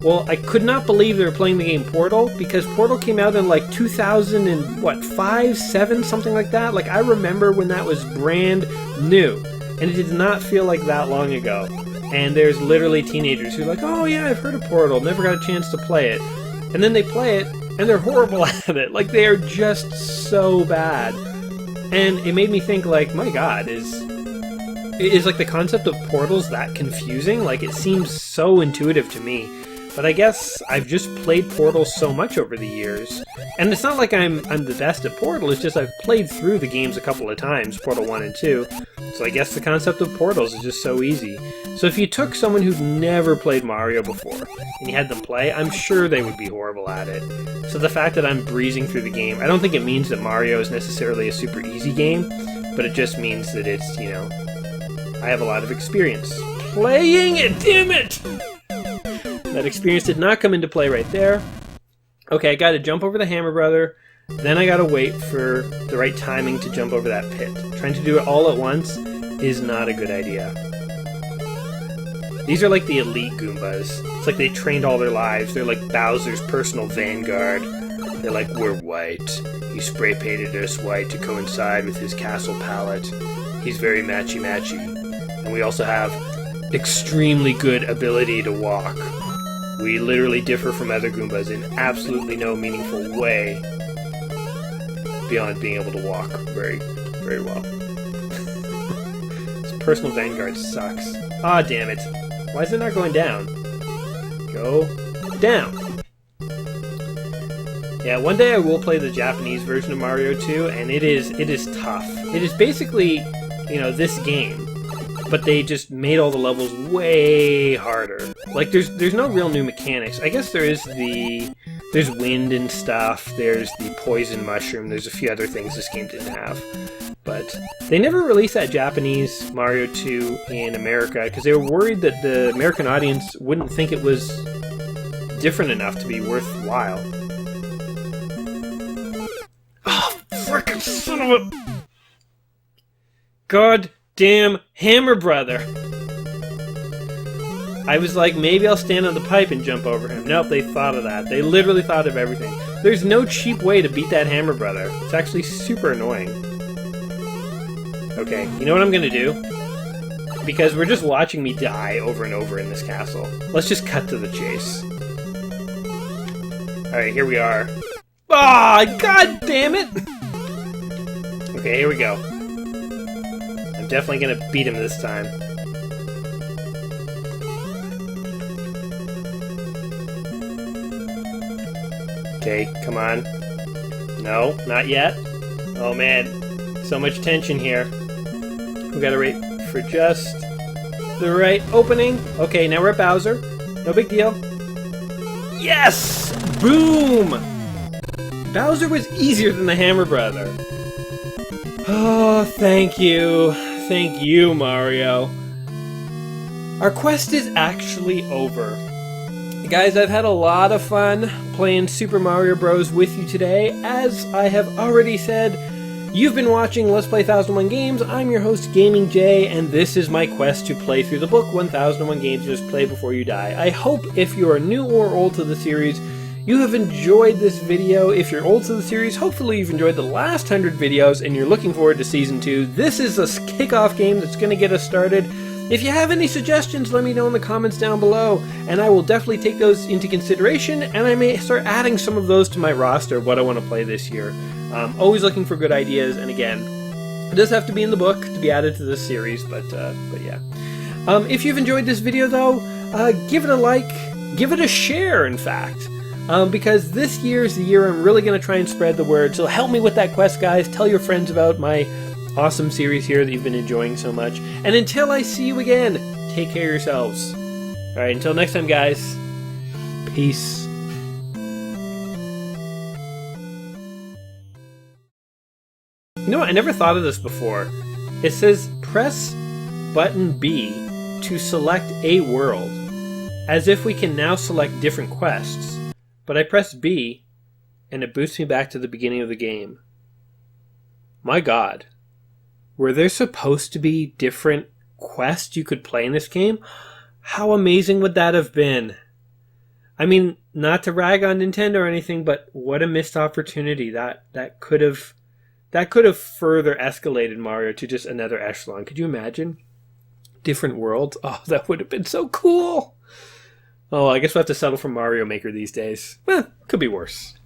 Well, I could not believe they were playing the game Portal, because Portal came out in like 2005, 7, something like that. Like, I remember when that was brand new, and it did not feel like that long ago. And there's literally teenagers who are like, oh yeah, I've heard of Portal, never got a chance to play it. And then they play it, and they're horrible at it. Like, they are just so bad. And it made me think, like, my God, is like the concept of portals that confusing? Like, it seems so intuitive to me. But I guess I've just played Portal so much over the years. And it's not like I'm the best at Portal, it's just I've played through the games a couple of times, Portal 1 and 2. So I guess the concept of portals is just so easy. So if you took someone who'd never played Mario before, and you had them play, I'm sure they would be horrible at it. So the fact that I'm breezing through the game, I don't think it means that Mario is necessarily a super easy game, but it just means that it's, you know, I have a lot of experience playing it, damn it! That experience did not come into play right there. Okay, I gotta jump over the Hammer Brother, then I gotta wait for the right timing to jump over that pit. Trying to do it all at once is not a good idea. These are like the elite Goombas. It's like they trained all their lives. They're like Bowser's personal vanguard. They're like, we're white. He spray painted us white to coincide with his castle palette. He's very matchy-matchy. And we also have extremely good ability to walk. We literally differ from other Goombas in absolutely no meaningful way beyond being able to walk very, very well. This personal vanguard sucks. Ah, damn it. Why is it not going down? Go down. Yeah, one day I will play the Japanese version of Mario 2, and it is tough. It is basically, you know, this game, but they just made all the levels way harder. Like, there's no real new mechanics. I guess there's wind and stuff, there's the poison mushroom, there's a few other things this game didn't have. But they never released that Japanese Mario 2 in America because they were worried that the American audience wouldn't think it was different enough to be worthwhile. Oh, frickin' son of a... goddamn Hammer Brother! I was like, maybe I'll stand on the pipe and jump over him. Nope, they thought of that. They literally thought of everything. There's no cheap way to beat that Hammer Brother. It's actually super annoying. Okay, you know what I'm gonna do? Because we're just watching me die over and over in this castle. Let's just cut to the chase. Alright, here we are. Ah, god damn it! Okay, here we go. I'm definitely gonna beat him this time. Okay, come on. No, not yet. Oh man, so much tension here. We gotta wait for just the right opening. Okay, now we're at Bowser, No big deal. Yes! Boom! Bowser was easier than the Hammer Brother. Oh, thank you. Thank you, Mario. Our quest is actually over. Guys, I've had a lot of fun playing Super Mario Bros. With you today. As I have already said, you've been watching Let's Play 1001 Games. I'm your host, Gaming Jay, and this is my quest to play through the book 1001 Games, Just Play Before You Die. I hope if you are new or old to the series, you have enjoyed this video. If you're old to the series, hopefully you've enjoyed the last 100 videos and you're looking forward to Season 2. This is a kickoff game that's going to get us started. If you have any suggestions, let me know in the comments down below, and I will definitely take those into consideration, and I may start adding some of those to my roster of what I want to play this year. Always looking for good ideas, and again, it does have to be in the book to be added to this series, but yeah. If you've enjoyed this video, though, give it a like, give it a share, in fact, because this year is the year I'm really going to try and spread the word, so help me with that quest, guys. Tell your friends about my awesome series here that you've been enjoying so much. And until I see you again, take care of yourselves. Alright, until next time, guys. Peace. You know what? I never thought of this before. It says press button B to select a world, as if we can now select different quests. But I press B, and it boosts me back to the beginning of the game. My God. Were there supposed to be different quests you could play in this game? How amazing would that have been? I mean, not to rag on Nintendo or anything, but what a missed opportunity. That could have further escalated Mario to just another echelon. Could you imagine? Different worlds? Oh, that would have been so cool. Oh, I guess we'll have to settle for Mario Maker these days. Could be worse.